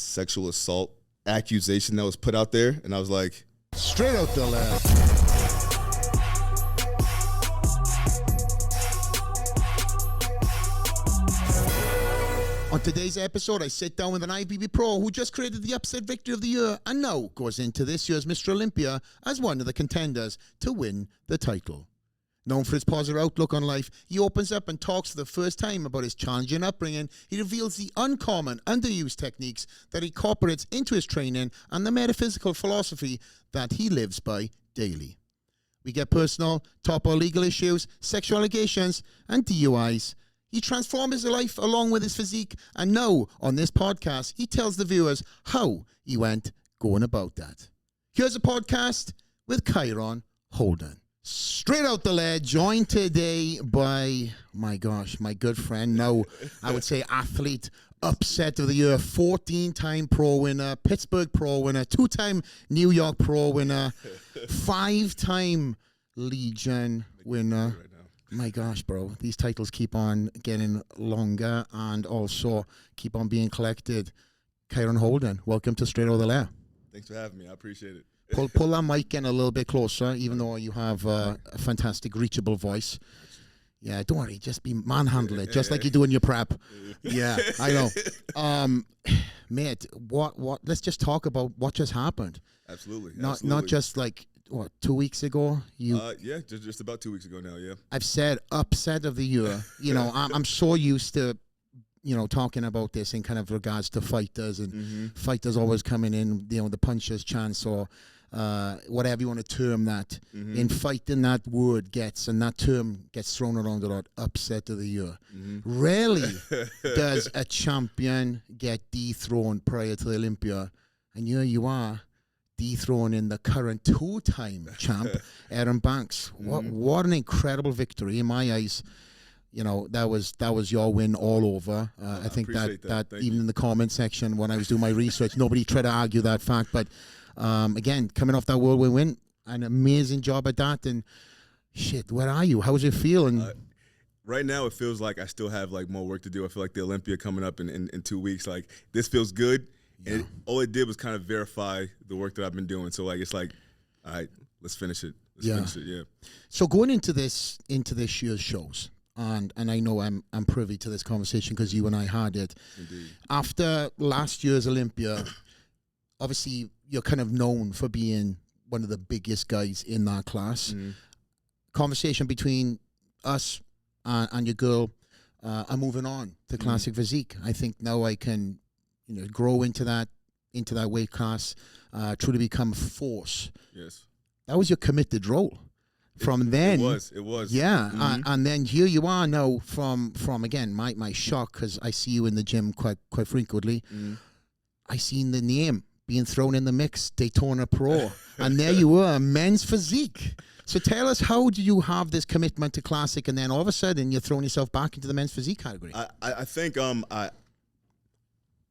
sexual assault accusation that was put out there, and I was like, straight out the lab. On today's episode, I sit down with an IFBB pro who just created the upset victory of the year and now goes into this year's Mr. Olympia as one of the contenders to win the title. Known for his positive outlook on life, he opens up and talks for the first time about his challenging upbringing. He reveals the uncommon, underused techniques that he incorporates into his training and the metaphysical philosophy that he lives by daily. We get personal, talk about legal issues, sexual allegations, and DUIs. He transformed his life along with his physique, and now, on this podcast, he tells the viewers how he went going about that. Here's a podcast with Kyron Holden. Straight out the lair, joined today by, my gosh, my good friend, now I would say athlete, upset of the year, 14-time pro winner, Pittsburgh pro winner, 2-time New York pro winner, 5-time Legion winner. My gosh, bro, these titles keep on getting longer and also keep on being collected. Kyron Holden, welcome to Straight Out the Lair. thanks for having me. I appreciate it. Pull that mic in a little bit closer, even though you have a fantastic reachable voice. Yeah, don't worry, just be manhandle it, just like you do in your prep. Yeah, I know. Mate, what? Let's just talk about what just happened. Absolutely. Not just like, what, 2 weeks ago? Yeah, just about 2 weeks ago now, yeah. I've said upset of the year. You know, I'm so used to, you know, talking about this in kind of regards to fighters and fighters always coming in, you know, the puncher's chance or whatever you want to term that. In fighting, that word gets, and that term gets thrown around a lot, upset of the year. Rarely does a champion get dethroned prior to the Olympia, and here you are, dethroning the current 2-time champ, Aaron Banks. What an incredible victory in my eyes. You know, that was your win all over. I think that even in the comment section when I was doing my research, nobody tried to argue that fact. But again, coming off that whirlwind win, an amazing job at that. And shit, where are you? How does it feel? And right now, it feels like I still have like more work to do. I feel like the Olympia coming up in 2 weeks. Like, this feels good. Yeah. And all it did was kind of verify the work that I've been doing. So like, it's like, all right, let's finish it. Finish it. Yeah. So going into this year's shows, and I know I'm privy to this conversation because you and I had it. Indeed. After last year's Olympia, obviously you're kind of known for being one of the biggest guys in that class. Conversation between us and your girl are moving on to classic physique. I think now I can, you know, grow into that weight class, truly become a force. Yes. That was your committed role. From then, it was. Yeah, and then here you are now. From again, my shock, because I see you in the gym quite frequently. I seen the name being thrown in the mix, Daytona Pro, and there you were, men's physique. So tell us, how do you have this commitment to classic, and then all of a sudden you're throwing yourself back into the men's physique category? I think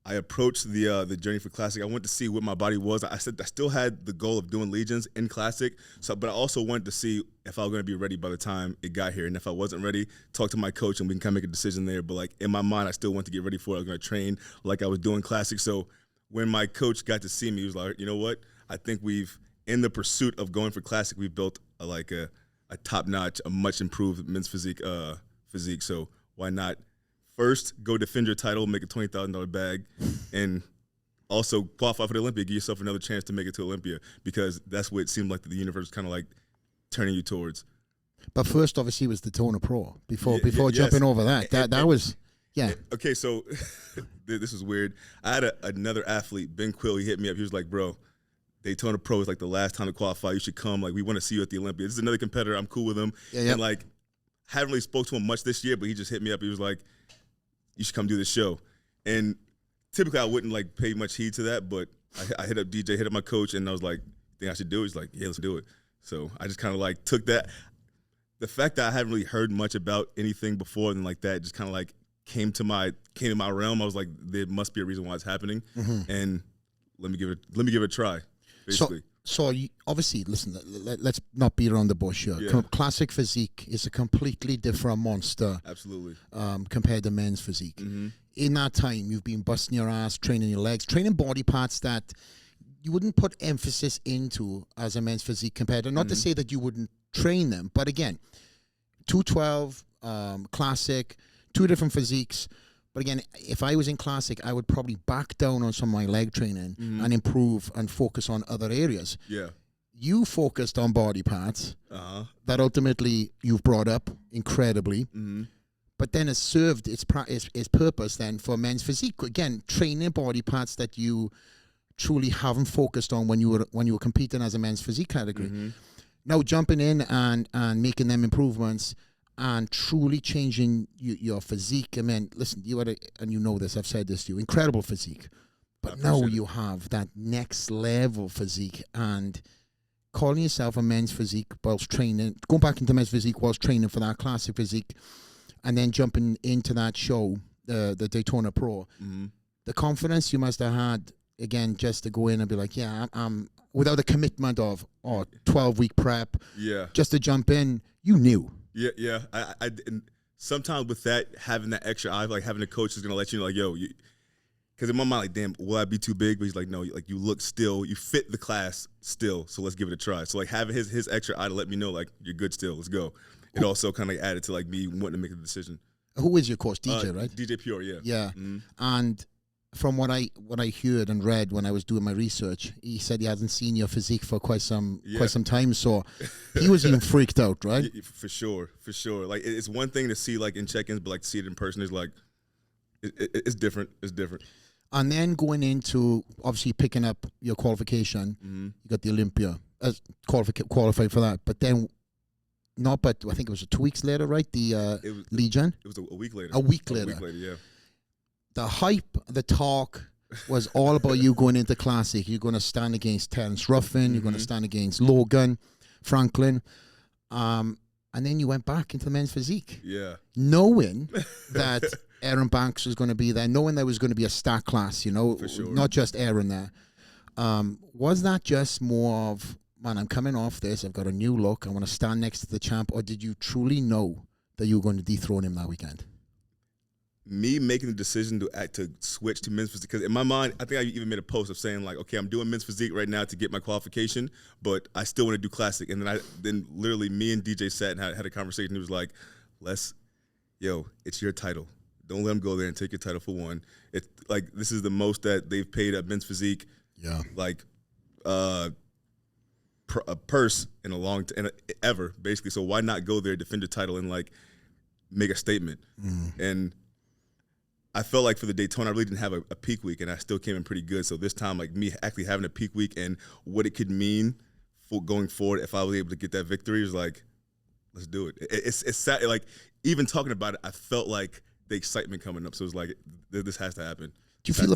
I approached the journey for classic. I wanted to see what my body was. I said I still had the goal of doing legions in classic, but I also wanted to see if I was going to be ready by the time it got here. And if I wasn't ready, talk to my coach and we can kind of make a decision there. But like, in my mind, I still wanted to get ready for it. I was going to train like I was doing classic. So when my coach got to see me, he was like, you know what? I think in the pursuit of going for classic, we've built a top-notch, a much improved men's physique. So why not? First, go defend your title, make a $20,000 bag, and also qualify for the Olympia. Give yourself another chance to make it to Olympia, because that's what it seemed like the universe was kind of like turning you towards. But first, obviously, was the Daytona Pro. Before jumping over that, that was, yeah. Okay, so this is weird. I had another athlete, Ben Quill. He hit me up. He was like, "Bro, Daytona Pro is like the last time to qualify. You should come. Like, we want to see you at the Olympia." This is another competitor. I'm cool with him. Yeah. And like, haven't really spoke to him much this year, but he just hit me up. He was like, "You should come do this show." And typically I wouldn't like pay much heed to that, but I hit up DJ, hit up my coach, and I was like, "Think I should do it?" He's like, "Yeah, let's do it." So I just kind of like took that. The fact that I hadn't really heard much about anything before and like that just kind of like came to my realm. I was like, there must be a reason why it's happening, and let me give it a try. Basically. So obviously, listen, let's not beat around the bush here. Yeah. Classic physique is a completely different monster. Absolutely. Compared to men's physique. Mm-hmm. In that time, you've been busting your ass, training your legs, training body parts that you wouldn't put emphasis into as a men's physique competitor. Not to say that you wouldn't train them, but again, 212, classic, two different physiques. But again, if I was in classic, I would probably back down on some of my leg training and improve and focus on other areas. Yeah. You focused on body parts that ultimately you've brought up incredibly. Mm-hmm. But then it's served its purpose then for men's physique. Again, training body parts that you truly haven't focused on when you were competing as a men's physique category. Mm-hmm. Now jumping in and making them improvements and truly changing your physique. I mean, listen, you had and you know this, I've said this to you, incredible physique. But now you have that next level physique and calling yourself a men's physique whilst training, going back into men's physique whilst training for that classic physique, and then jumping into that show, the Daytona Pro. Mm-hmm. The confidence you must have had, again, just to go in and be like, yeah, I'm without the commitment of 12-week prep. Yeah. Just to jump in, you knew. Yeah, yeah. I and sometimes with that, having that extra eye, like having a coach is gonna let you know, like, yo, because in my mind, like, damn, will I be too big? But he's like, no, like you look still, you fit the class still, so let's give it a try. So like having his extra eye to let me know, like, you're good still, let's go. It also kind of like added to like me wanting to make a decision. Who is your coach? DJ, right? DJ Pure, yeah. Yeah, mm-hmm. And from what I heard and read when I was doing my research, he said he hasn't seen your physique for quite some time. So he was even freaked out, right? Yeah, for sure. Like it's one thing to see like in check-ins, but like to see it in person is like it's different. It's different. And then going into obviously picking up your qualification, you got the Olympia qualified for that, but then. I think it was 2 weeks later, right? The Legion. It was a week later. A week later, yeah. The hype, the talk was all about you going into Classic. You're going to stand against Terence Ruffin. You're going to stand against Logan, Franklin. And then you went back into the men's physique. Yeah. Knowing that Aaron Banks was going to be there, knowing there was going to be a stat class, For sure. Not just Aaron there. Was that just more of, man, I'm coming off this, I've got a new look, I want to stand next to the champ, or did you truly know that you were going to dethrone him that weekend? Me making the decision to switch to men's physique, because in my mind, I think I even made a post of saying like, okay, I'm doing men's physique right now to get my qualification, but I still want to do classic. And then literally me and DJ sat and had a conversation. He was like, it's your title. Don't let him go there and take your title for one. It's like, this is the most that they've paid at men's physique. Yeah. Like, a purse in a long ever, basically. So why not go there, defend the title, and like make a statement? And I felt like for the Daytona, I really didn't have a peak week, and I still came in pretty good. So this time, like me actually having a peak week and what it could mean for going forward if I was able to get that victory was like, let's do it. It's sad. Like even talking about it, I felt like the excitement coming up. So it was like, this has to happen. Do you feel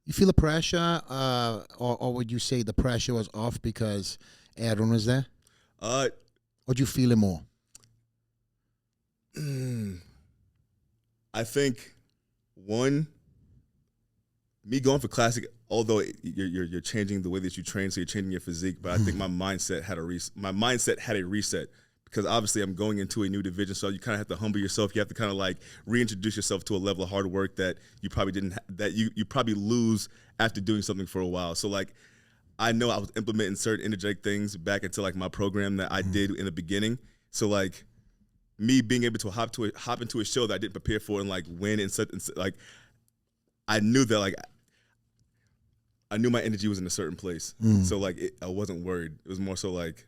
you feel the pressure, or would you say the pressure was off because Aaron was there? Or do you feel it more? I think one, me going for classic, although you're changing the way that you train, so you're changing your physique, but I think my mindset had a reset because obviously I'm going into a new division, so you kind of have to humble yourself. You have to kind of like reintroduce yourself to a level of hard work that you probably didn't, that you probably lose after doing something for a while. So like, I know I was implementing certain energetic things back into like my program that I did in the beginning. So like me being able to hop into a show that I didn't prepare for and like win and like I knew that like I knew my energy was in a certain place. So like I wasn't worried. It was more so like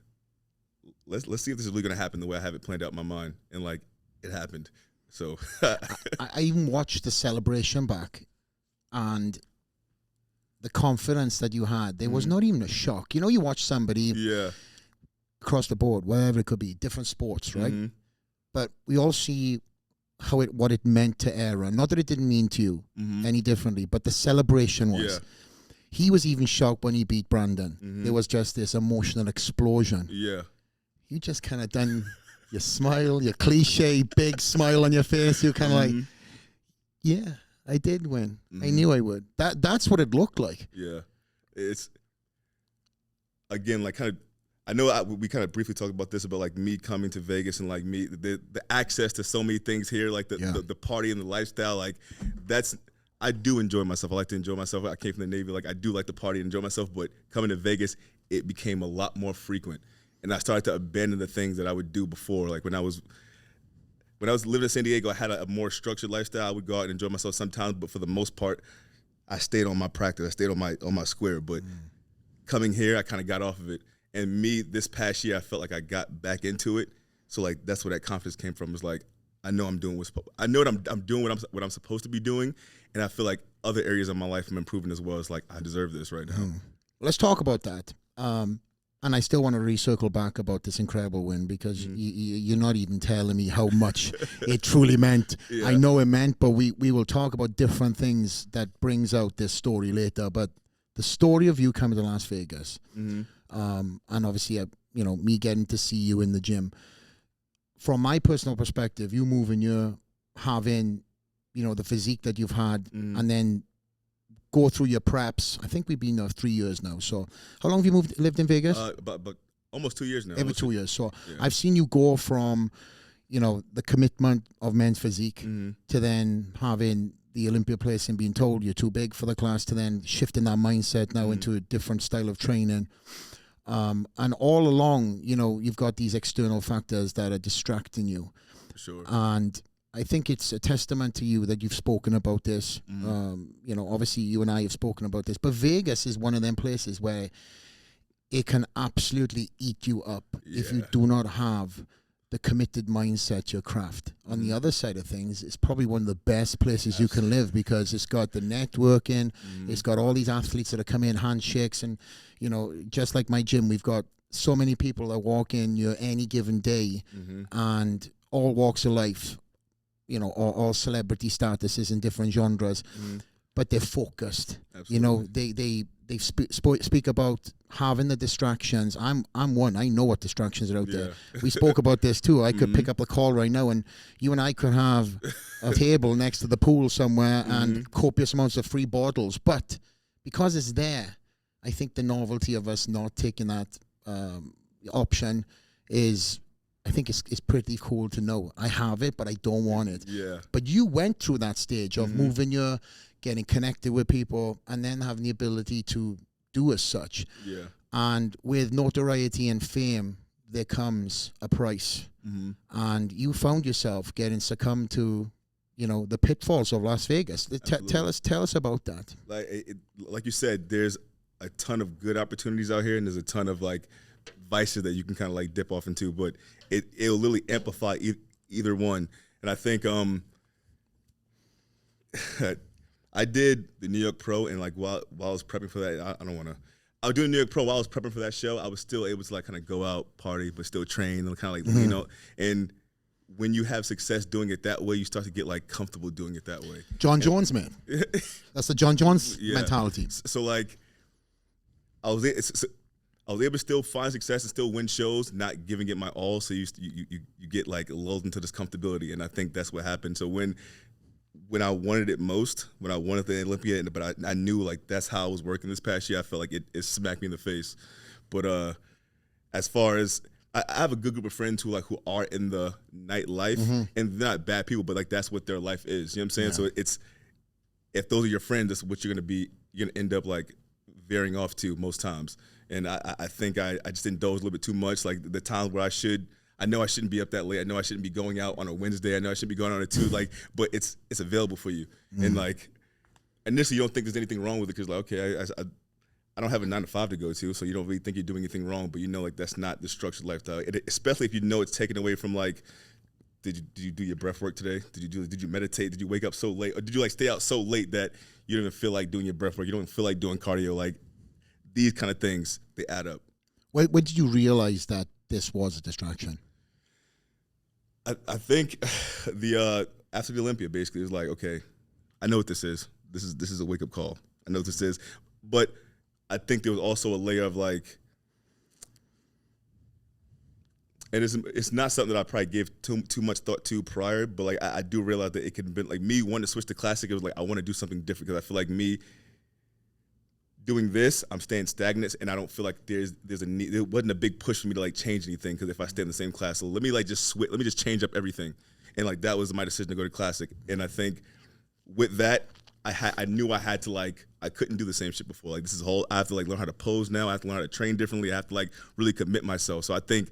let's see if this is really gonna happen the way I have it planned out in my mind, and like it happened. So I even watched the celebration back, and the confidence that you had, there was not even a shock. You know, you watch somebody across the board, wherever it could be, different sports, right? But we all see what it meant to Aaron. Not that it didn't mean to you any differently, but the celebration was. Yeah. He was even shocked when he beat Brandon. There was just this emotional explosion. Yeah. You just kind of done your smile, your cliche, big smile on your face. You're kind of like, yeah, I did win. I knew I would. That's what it looked like. Yeah. again, like kind of, we kind of briefly talked about this, about like me coming to Vegas and like me, the access to so many things here, like the party and the lifestyle, like I do enjoy myself. I like to enjoy myself. I came from the Navy. Like I do like to party and enjoy myself, but coming to Vegas, it became a lot more frequent. And I started to abandon the things that I would do before. Like when I was living in San Diego, I had a more structured lifestyle. I would go out and enjoy myself sometimes, but for the most part, I stayed on my practice. I stayed on my square. But coming here, I kind of got off of it. And this past year, I felt like I got back into it. So like that's where that confidence came from. It's like I know I'm doing I'm doing what I'm supposed to be doing, and I feel like other areas of my life I'm improving as well. It's like I deserve this right now. Let's talk about that. And I still want to recircle back about this incredible win, because you're not even telling me how much it truly meant. Yeah. I know it meant, but we will talk about different things that brings out this story later. But the story of you coming to Las Vegas, and obviously, me getting to see you in the gym. From my personal perspective, you moving, you're having, the physique that you've had, and then go through your preps. I think we've been there 3 years now. So how long have you lived in Vegas? But almost 2 years now. Every 2 years. So I've seen you go from, the commitment of men's physique to then having the Olympia place and being told you're too big for the class, to then shifting that mindset now into a different style of training. And all along, you've got these external factors that are distracting you. For sure. And I think it's a testament to you that you've spoken about this. Obviously you and I have spoken about this, but Vegas is one of them places where it can absolutely eat you up if you do not have the committed mindset to your craft. On the other side of things, it's probably one of the best places you can live, because it's got the networking, it's got all these athletes that are coming in, handshakes, and, just like my gym, we've got so many people that walk in any given day, and all walks of life, all celebrity statuses in different genres, but they're focused. Absolutely. They speak about having the distractions. I'm one. I know what distractions are out there. We spoke about this too. I could pick up the call right now, and you and I could have a table next to the pool somewhere and copious amounts of free bottles. But because it's there, I think the novelty of us not taking that option is, I think it's pretty cool to know. I have it, but I don't want it. Yeah. But you went through that stage of moving your, getting connected with people, and then having the ability to do as such. Yeah. And with notoriety and fame, there comes a price. And you found yourself getting succumbed to, the pitfalls of Las Vegas. Tell us about that. Like you said, there's a ton of good opportunities out here, and there's a ton of vices that you can kind of dip off into, but it'll literally amplify either one. And I think I did the New York Pro, and while I was prepping for that, I was doing New York Pro while I was prepping for that show. I was still able to kind of go out, party, but still train, and kind of and when you have success doing it that way, you start to get comfortable doing it that way. John Jones, man. That's the John Jones mentality. So I was able to still find success and still win shows, not giving it my all. So you get lulled into this comfortability, and I think that's what happened. So when I wanted it most, when I wanted the Olympia, but I knew that's how I was working this past year, I felt like it smacked me in the face. But as far as I have a good group of friends who are in the nightlife, and they're not bad people, but that's what their life is. You know what I'm saying? Yeah. So it's, if those are your friends, that's what you're gonna end up veering off to most times. And I think I just indulged a little bit too much. The times where I know I shouldn't be up that late. I know I shouldn't be going out on a Wednesday. I know I shouldn't be going on a Tuesday. But it's available for you. And initially you don't think there's anything wrong with it, because okay, I don't have a 9 to 5 to go to, so you don't really think you're doing anything wrong. But that's not the structured lifestyle. Especially if it's taken away from did you do your breath work today? Did you meditate? Did you wake up so late? Or did you stay out so late that you don't even feel like doing your breath work? You don't even feel like doing cardio? These kind of things, they add up. When did you realize that this was a distraction? I think after the Olympia, basically, it was okay, I know what this is. This is a wake up call. I know what this is, but I think there was also a layer of and it's not something that I probably gave too much thought to prior, but I do realize that it could have been me wanting to switch to classic. It was I want to do something different, because I feel me doing this, I'm staying stagnant, and I don't feel like there's a need. There wasn't a big push for me to like change anything because if I stay in the same class, so let me like just switch. Let me just change up everything, and like that was my decision to go to classic. And I think with that, I knew I had to like I couldn't do the same shit before. Like this is whole. I have to like learn how to pose now. I have to learn how to train differently. I have to like really commit myself. So I think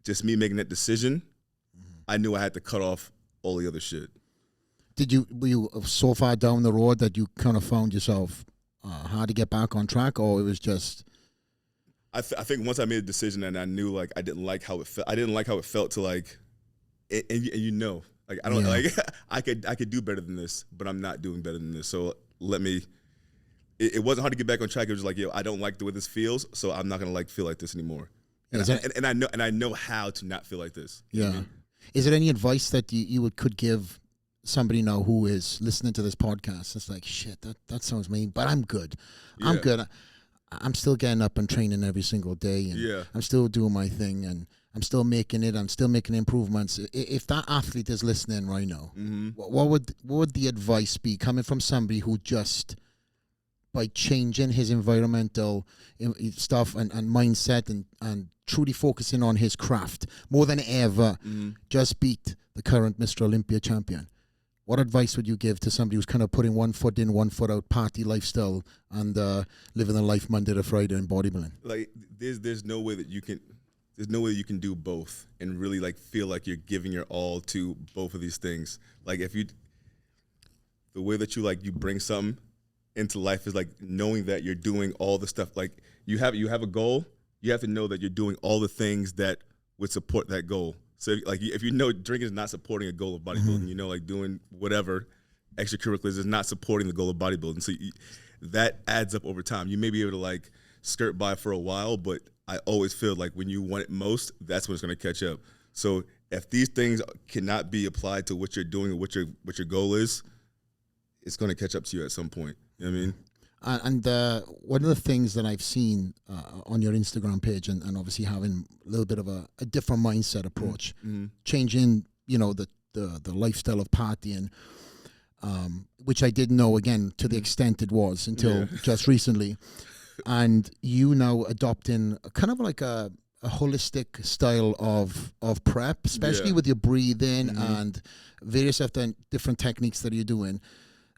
just me making that decision, I knew I had to cut off all the other shit. Were you so far down the road that you kind of found yourself hard to get back on track, or it was just? I think once I made a decision and I knew like I didn't like how it felt. I didn't like how it felt to like, and you know, like I don't like I could do better than this, but I'm not doing better than this. So let me. It wasn't hard to get back on track. It was just like, yo, I don't like the way this feels, so I'm not gonna like feel like this anymore. And I know how to not feel like this. Yeah. You know what I mean? Is there any advice that you could give somebody now who is listening to this podcast? It's like, shit, that sounds mean, but I'm good. Yeah. I'm good. I'm still getting up and training every single day, and yeah. I'm still doing my thing, and I'm still making it. I'm still making improvements. If that athlete is listening right now, what would the advice be coming from somebody who just by changing his environmental stuff and mindset and truly focusing on his craft more than ever, just beat the current Mr. Olympia champion? What advice would you give to somebody who's kind of putting one foot in, one foot out, party lifestyle, and living a life Monday to Friday in bodybuilding? Like, there's no way that you can, there's no way you can do both and really like feel like you're giving your all to both of these things. Like the way that you bring something into life is like knowing that you're doing all the stuff. Like you have a goal, you have to know that you're doing all the things that would support that goal. So like if you know drinking is not supporting a goal of bodybuilding, you know, like doing whatever extracurriculars is not supporting the goal of bodybuilding. So that adds up over time. You may be able to like skirt by for a while, but I always feel like when you want it most, that's when it's going to catch up. So if these things cannot be applied to what you're doing or what your goal is, it's going to catch up to you at some point. You know what I mean? And one of the things that I've seen on your Instagram page, and obviously having a little bit of a different mindset approach, changing, you know, the lifestyle of partying, which I didn't know, again, to the extent it was until just recently. And you now adopting kind of like a holistic style of prep, especially with your breathing and various different techniques that you're doing.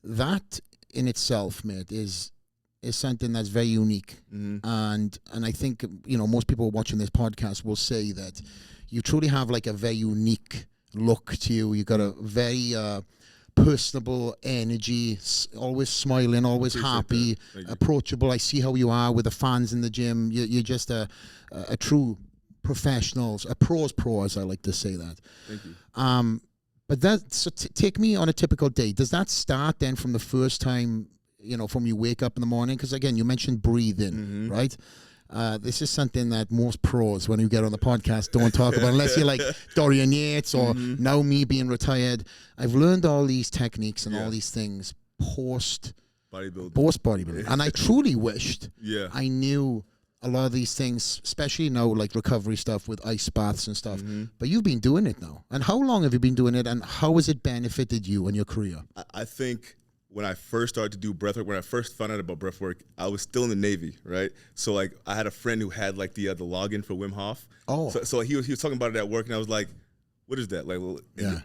That in itself, mate, is something that's very unique. And I think, you know, most people watching this podcast will say that you truly have like a very unique look to you. You got a very personable energy, always smiling, always happy, approachable. I see how you are with the fans in the gym. You're just a true professional, a pro's pro, as I like to say that. Thank you. But take me on a typical day. Does that start then from the first time, you know, from you wake up in the morning? Because again, you mentioned breathing, right? This is something that most pros, when you get on the podcast, don't talk about unless you're like Dorian Yates or now me being retired. I've learned all these techniques and all these things post bodybuilding. And I truly wished I knew a lot of these things, especially now, like recovery stuff with ice baths and stuff. But you've been doing it now. And how long have you been doing it, and how has it benefited you in your career? I think when I first started to do breathwork, when I first found out about breathwork, I was still in the Navy, right? So like I had a friend who had like the login for Wim Hof. Oh. So he was talking about it at work, and I was like, what is that? Like,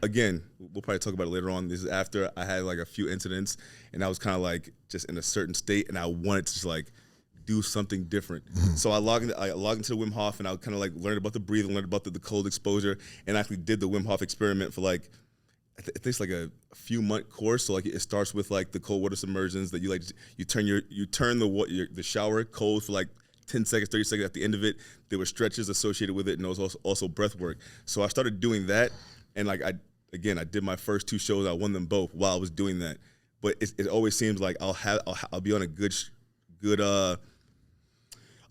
again, we'll probably talk about it later on. This is after I had like a few incidents, and I was kind of like just in a certain state, and I wanted to just like do something different. So I logged into the Wim Hof, and I kind of like learned about the breathing, learned about the cold exposure, and actually did the Wim Hof experiment for like, I think it's like a few month course. So like it starts with like the cold water submersions that you turn the shower cold for like 10 seconds, 30 seconds. At the end of it, there were stretches associated with it, and there was also breath work. So I started doing that, and like I did my first 2 shows. I won them both while I was doing that. But it always seems like I'll be on a good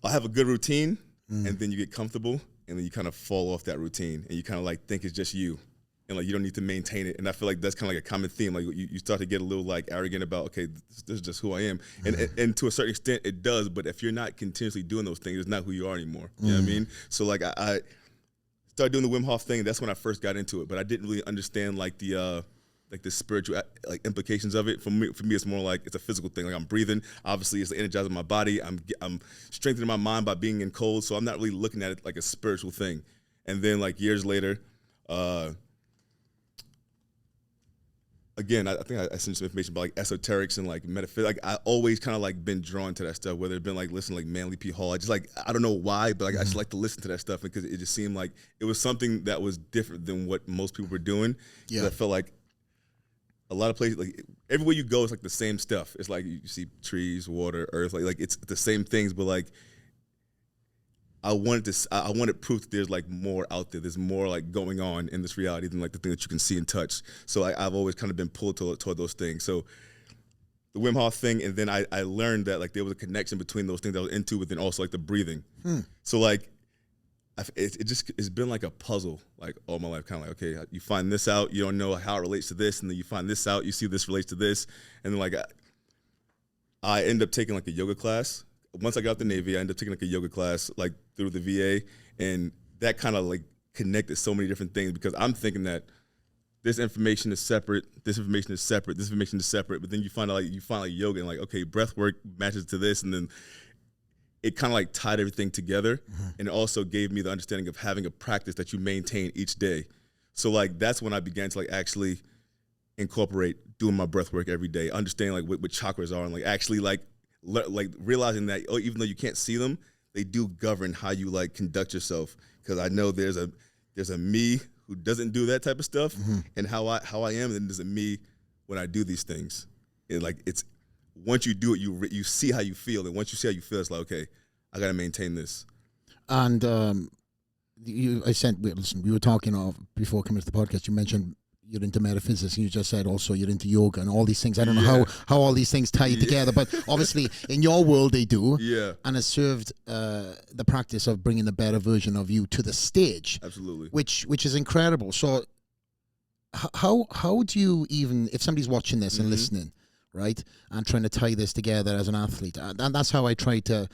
I'll have a good routine, and then you get comfortable, and then you kind of fall off that routine, and you kind of like think it's just you, and like you don't need to maintain it. And I feel like that's kind of like a common theme. Like you start to get a little like arrogant about, okay, this is just who I am, and to a certain extent it does. But if you're not continuously doing those things, it's not who you are anymore. You know what I mean? So like I started doing the Wim Hof thing, and that's when I first got into it. But I didn't really understand like the the spiritual like implications of it. For me, it's more like it's a physical thing. Like I'm breathing. Obviously, it's energizing my body. I'm strengthening my mind by being in cold. So I'm not really looking at it like a spiritual thing. And then like years later, again, I think I sent some information about like esoterics and like metaphysics. Like I always kind of like been drawn to that stuff. Whether it's been like listening to like Manly P. Hall, I just like I don't know why, but like I just like to listen to that stuff because it just seemed like it was something that was different than what most people were doing. Yeah, I felt like a lot of places, like everywhere you go, it's like the same stuff. It's like you see trees, water, earth, like it's the same things, but like I wanted proof that there's like more out there. There's more like going on in this reality than like the thing that you can see and touch. So I've always kind of been pulled toward those things. So the Wim Hof thing, and then I learned that like there was a connection between those things I was into, but then also like the breathing. So like it's been like a puzzle like all my life, kind of like, okay, you find this out, you don't know how it relates to this, and then you find this out, you see this relates to this, and then like I end up taking like a yoga class. Once I got out the Navy, I ended up taking like a yoga class like through the VA, and that kind of like connected so many different things because I'm thinking that this information is separate, this information is separate, this information is separate, but then you find like yoga and like, okay, breath work matches to this, and then it kind of like tied everything together, and it also gave me the understanding of having a practice that you maintain each day. So like that's when I began to like actually incorporate doing my breath work every day, understanding like what chakras are, and like actually like realizing that even though you can't see them, they do govern how you like conduct yourself. Because I know there's a me who doesn't do that type of stuff, and how I am, and there's a me when I do these things. And like it's once you do it, you see how you feel, and once you see how you feel, it's like, okay, I got to maintain this. And listen, we were talking before coming to the podcast. You mentioned you're into metaphysics, and you just said also you're into yoga and all these things. I don't know how all these things tie together, but obviously in your world they do. Yeah. And it's served the practice of bringing the better version of you to the stage. Absolutely. Which is incredible. So how do you even, if somebody's watching this and listening, right, and trying to tie this together as an athlete, and that's how I try to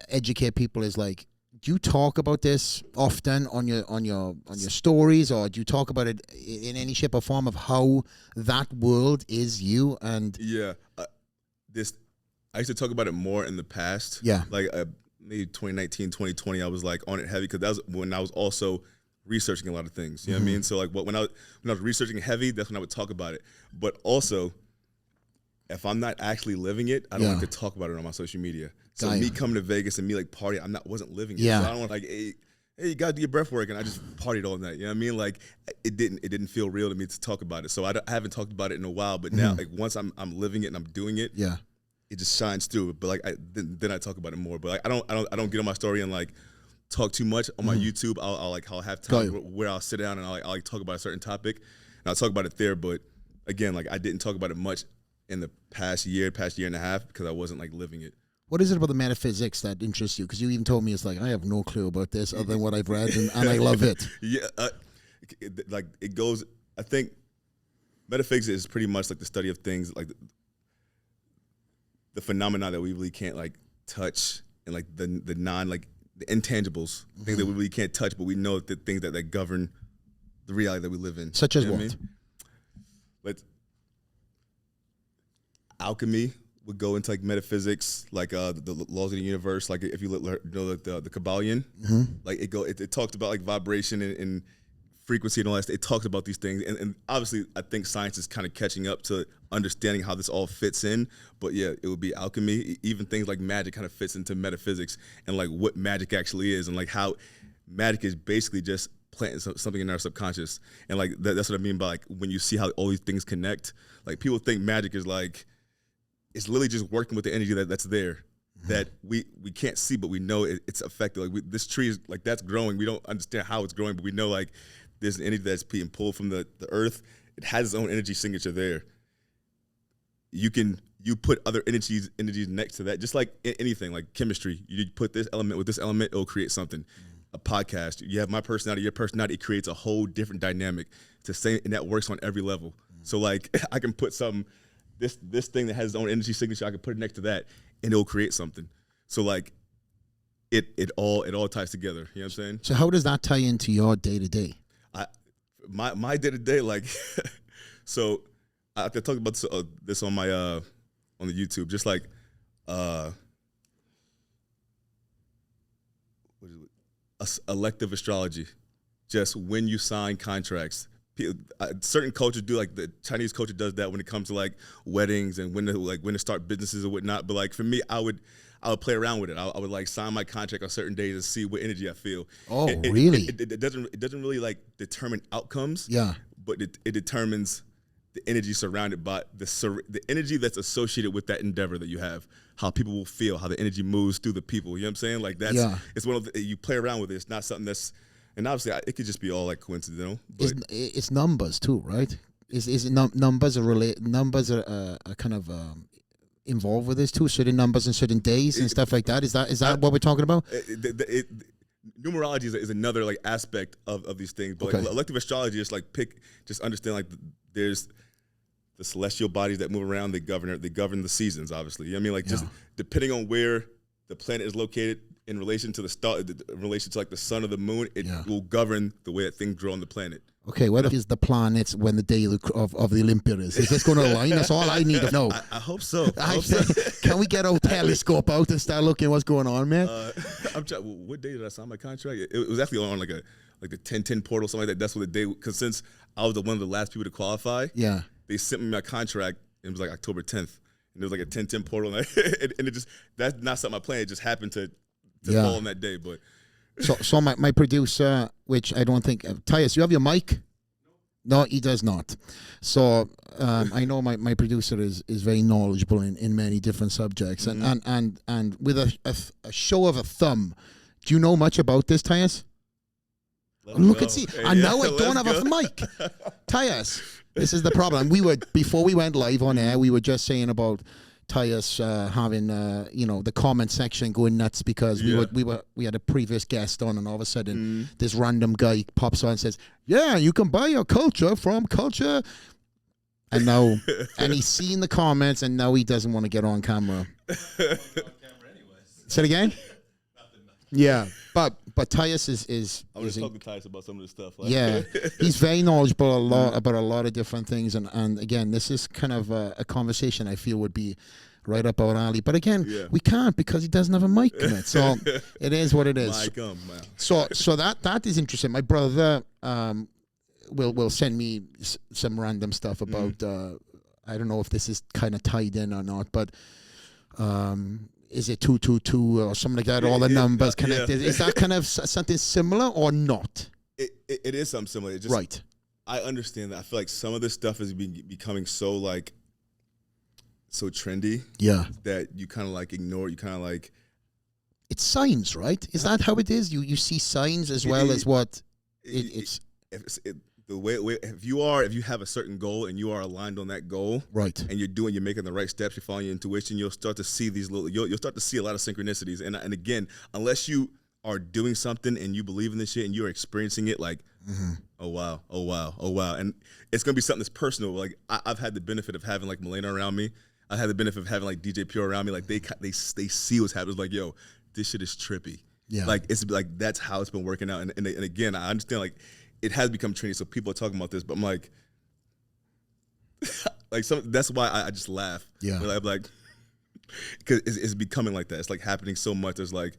educate people, is like, do you talk about this often on your stories, or do you talk about it in any shape or form of how that world is you? And I used to talk about it more in the past. Yeah, like maybe 2019, 2020, I was like on it heavy because that was when I was also researching a lot of things. You know what I mean? So like when I was researching heavy, that's when I would talk about it. But also, if I'm not actually living it, I don't like to talk about it on my social media. So me coming to Vegas and me like partying, wasn't living it. Yeah. So I don't want like, hey, you gotta do your breath work, and I just partied all night. You know what I mean? Like it didn't feel real to me to talk about it. So I haven't talked about it in a while. But now, like once I'm living it and I'm doing it, it just shines through. But like then I talk about it more. But like I don't get on my story and like talk too much on my YouTube. I'll have time where I'll sit down and I'll like talk about a certain topic, and I'll talk about it there. But again, like I didn't talk about it much in the past year and a half because I wasn't like living it. What is it about the metaphysics that interests you? Because you even told me, it's like, I have no clue about this other than what I've read, and I love it. Like it goes, I think metaphysics is pretty much like the study of things, like the phenomena that we really can't like touch, and like the non, like the intangibles, things that we really can't touch, but we know the things that govern the reality that we live in. Such as what? I mean? Like alchemy would go into like metaphysics, like the laws of the universe. Like if you know the Kabbalion, like it talks about like vibration and frequency and all that. It talks about these things, and obviously I think science is kind of catching up to understanding how this all fits in. But yeah, it would be alchemy. Even things like magic kind of fits into metaphysics, and like what magic actually is, and like how magic is basically just planting something in our subconscious. And like that's what I mean by like when you see how all these things connect. Like people think magic is like, it's literally just working with the energy that's there, that we can't see, but we know it's effective. Like this tree is like, that's growing. We don't understand how it's growing, but we know like there's an energy that's being pulled from the earth. It has its own energy signature there. You put other energies next to that, just like anything, like chemistry. You put this element with this element, it'll create something. A podcast, you have my personality, your personality, it creates a whole different dynamic. It's the same, and that works on every level. So like I can put something, this thing that has its own energy signature, I can put it next to that, and it'll create something. So like it all ties together. You know what I'm saying? So how does that tie into your day to day? My day to day, like So I talked about this on my on the YouTube, just like elective astrology. Just when you sign contracts, certain cultures do, like the Chinese culture does that when it comes to like weddings and when to start businesses and whatnot. But like for me, I would play around with it. I would like sign my contract on certain days and see what energy I feel. Oh, really? It doesn't really like determine outcomes. Yeah. But it determines the energy surrounded by the energy that's associated with that endeavor that you have, how people will feel, how the energy moves through the people. You know what I'm saying? Like it's one of you play around with it. It's not something that's, and obviously it could just be all like coincidental. But it's numbers too, right? Is numbers are kind of involved with this too? Certain numbers and certain days and stuff like that. Is that what we're talking about? Numerology is another like aspect of these things, but like elective astrology is like just understand like there's the celestial bodies that move around. They govern the seasons, obviously. You know what I mean? Like just depending on where the planet is located in relation to the star, in relation to like the sun or the moon, it will govern the way that things grow on the planet. Okay, what is the planets when the day of the Olympia is? Is this going to align? That's all I need to know. I hope so. Can we get our telescope out and start looking what's going on, man? What day did I sign my contract? It was actually on like the 10/10 portal, something like that. That's what the day, because since I was one of the last people to qualify, they sent me my contract. And it was like October 10th, and there was like a 10/10 portal, and it just, that's not something I planned. It just happened to fall on that day, but. So my producer, which I don't think, Tyus, you have your mic? No, he does not. So I know my producer is very knowledgeable in many different subjects, and with a show of a thumb, do you know much about this, Tyus? Look and see. I know I don't have a mic. Tyus, this is the problem. Before we went live on air, we were just saying about Tyus having the comment section going nuts because we had a previous guest on, and all of a sudden this random guy pops on and says, "Yeah, you can buy your culture from culture," and now and he's seen the comments, and now he doesn't want to get on camera. Say it again. Yeah, but Tyus is I was talking to Tyus about some of this stuff. Like. Yeah, he's very knowledgeable about a lot of different things, and again, this is kind of a conversation I feel would be right up our alley. But again, we can't because he doesn't have a mic in it, so it is what it is. So that is interesting. My brother will send me some random stuff about. I don't know if this is kind of tied in or not, but. Is it 222 or something like that? All the numbers connected. Is that kind of something similar or not? It is something similar. It just, right. I understand that. I feel like some of this stuff is becoming so trendy. Yeah. That you kind of like ignore. You kind of like. It's signs, right? Is that how it is? You see signs as well as what it's. The way if you have a certain goal and you are aligned on that goal, right, and you're making the right steps, you're following your intuition, you'll start to see you'll start to see a lot of synchronicities. And again, unless you are doing something and you believe in this shit and you're experiencing it, like, oh wow, and it's gonna be something that's personal. Like I've had the benefit of having like Milena around me. I had the benefit of having like DJ Pure around me. Like they see what's happening. It's like, yo, this shit is trippy. Yeah, like it's like that's how it's been working out. And again, I understand like. It has become trendy, so people are talking about this, but I'm like, that's why I just laugh. Yeah, I'm like, because it's becoming like that. It's like happening so much. There's like,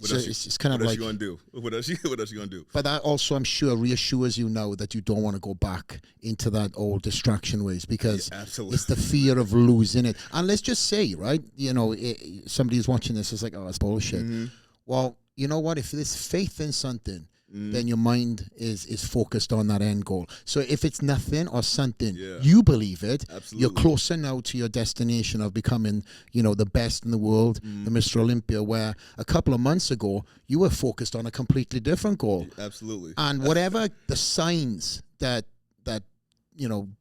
it's kind of like, what else you gonna do? What else you gonna do? But that also, I'm sure, reassures you now that you don't want to go back into that old distraction ways because it's the fear of losing it. And let's just say, right, somebody who's watching this is like, oh, it's bullshit. Well, you know what? If there's faith in something. Then your mind is focused on that end goal. So if it's nothing or something, you believe it, you're closer now to your destination of becoming, the best in the world, the Mr. Olympia, where a couple of months ago, you were focused on a completely different goal. Absolutely. And whatever the signs that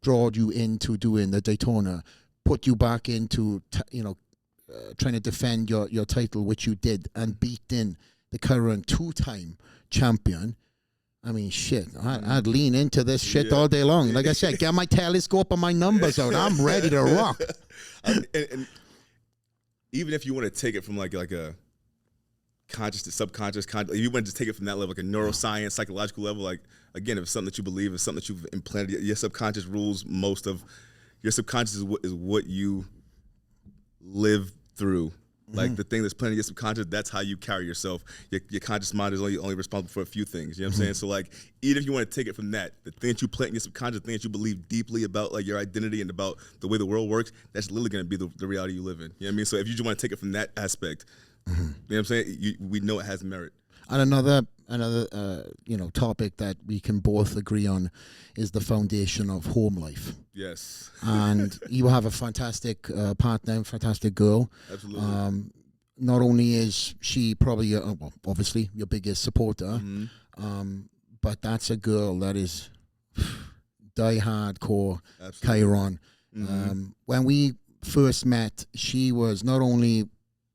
drawed you into doing the Daytona, put you back into, trying to defend your title, which you did, and beat in the current two-time champion. I mean, shit, I'd lean into this shit all day long. Like I said, get my telescope and my numbers out. I'm ready to rock. And even if you want to take it from like a conscious to subconscious. If you want to take it from that level, like a neuroscience, psychological level, like, again, if it's something that you believe, it's something that you've implanted, your subconscious rules most of, your subconscious is what you live through. Like the thing that's planted in your subconscious, that's how you carry yourself. Your conscious mind is only responsible for a few things. You know what I'm saying? So like, even if you want to take it from that, the thing that you plant in your subconscious, the thing that you believe deeply about like your identity and about the way the world works, that's literally going to be the reality you live in. You know what I mean? So if you just want to take it from that aspect, you know what I'm saying? We know it has merit. And another topic that we can both agree on is the foundation of home life. Yes. And you have a fantastic partner, fantastic girl. Absolutely. Not only is she probably, obviously, your biggest supporter, but that's a girl that is die hardcore Kyron. When we first met, she was not only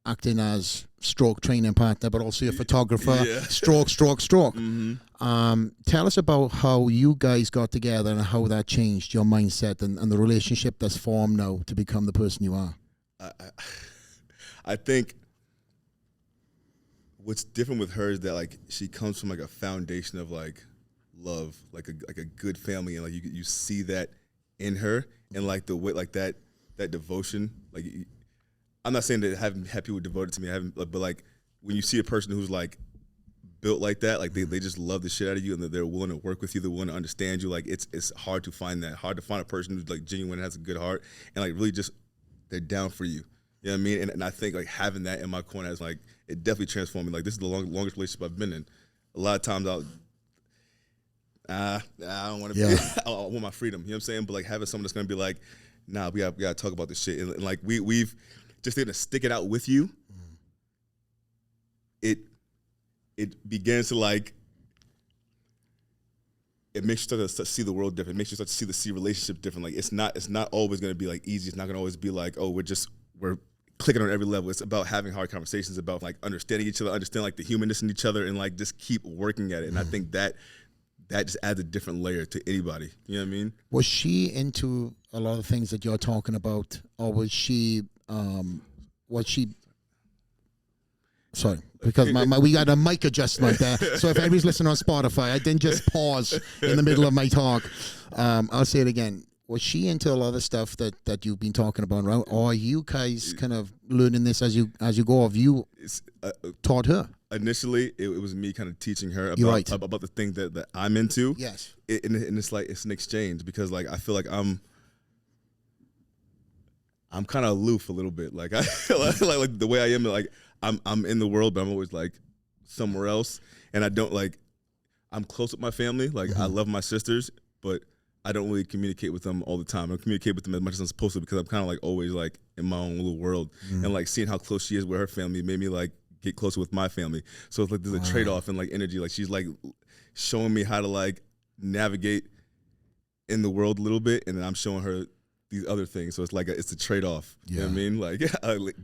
acting as stroke training partner, but also a photographer. Stroke. Tell us about how you guys got together and how that changed your mindset and the relationship that's formed now to become the person you are. I think what's different with her is that like she comes from like a foundation of like love, like a good family, and like you see that in her, and like the way like that devotion, like. I'm not saying that I haven't had people devoted to me, but like when you see a person who's like built like that, like they just love the shit out of you and they're willing to work with you, they're willing to understand you. Like it's hard to find that. Hard to find a person who's like genuine and has a good heart and like really just they're down for you. You know what I mean? And I think like having that in my corner is like it definitely transformed me. Like this is the longest relationship I've been in. A lot of times I don't want to be. I want my freedom. You know what I'm saying? But like having someone that's gonna be like, nah, we gotta talk about this shit. And like we've just able to stick it out with you, it begins to like, it makes you start to see the world different. It makes you start to see relationship different. Like it's not always going to be like easy. It's not going to always be like, oh, we're clicking on every level. It's about having hard conversations, about like understanding each other, understand like the humanness in each other, and like just keep working at it. And I think that just adds a different layer to anybody. You know what I mean? Was she into a lot of things that you're talking about, or was she? Sorry, because we got a mic adjustment there. So if anybody's listening on Spotify, I didn't just pause in the middle of my talk. I'll say it again. Was she into a lot of the stuff that you've been talking about, right? Or are you guys kind of learning this as you go? Have you taught her? Initially, it was me kind of teaching her about the thing that I'm into. Yes. And it's like it's an exchange because like I feel like I'm kind of aloof a little bit. Like I like the way I am. Like I'm in the world, but I'm always like somewhere else. And I don't like. I'm close with my family. Like I love my sisters, but I don't really communicate with them all the time. I don't communicate with them as much as I'm supposed to because I'm kind of like always like in my own little world. And like seeing how close she is with her family made me like get closer with my family. So it's like there's a trade-off in like energy. Like she's like showing me how to like navigate in the world a little bit, and then I'm showing her these other things. So it's like it's a trade-off. You know what I mean? Like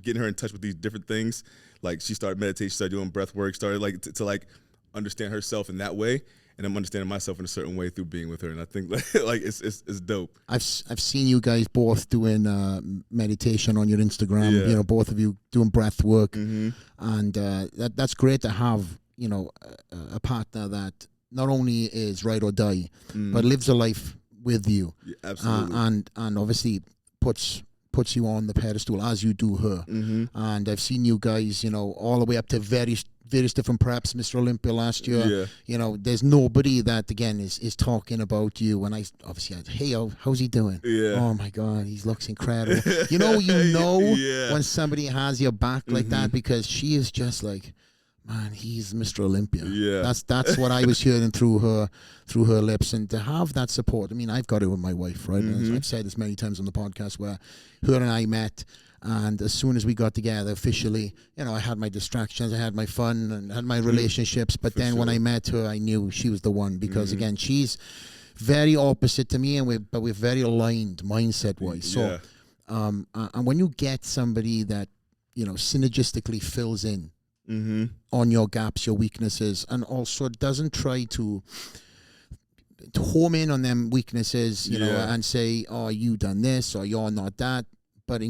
getting her in touch with these different things. Like she started meditating, she started doing breath work, started like to like understand herself in that way. And I'm understanding myself in a certain way through being with her, and I think like it's dope. I've seen you guys both doing meditation on your Instagram. You know, both of you doing breath work, and that's great to have. You know, a partner that not only is ride or die, but lives a life with you. Yeah, absolutely, and obviously puts you on the pedestal as you do her. And I've seen you guys, you know, all the way up to various different preps, Mr. Olympia last year. You know, there's nobody that again is talking about you. And I obviously hey, how's he doing? Oh my God, he looks incredible. You know when somebody has your back like that, because she is just like, man, he's Mr. Olympia. That's what I was hearing through her lips, and to have that support. I mean, I've got it with my wife, right? I've said this many times on the podcast where her and I met. And as soon as we got together officially, you know, I had my distractions, I had my fun, and had my relationships. But then when I met her, I knew she was the one because, again, she's very opposite to me, and we're very aligned mindset-wise. So, and when you get somebody that, you know, synergistically fills in on your gaps, your weaknesses, and also doesn't try to home in on them weaknesses, you know, and say, oh, you done this, or you're not that, but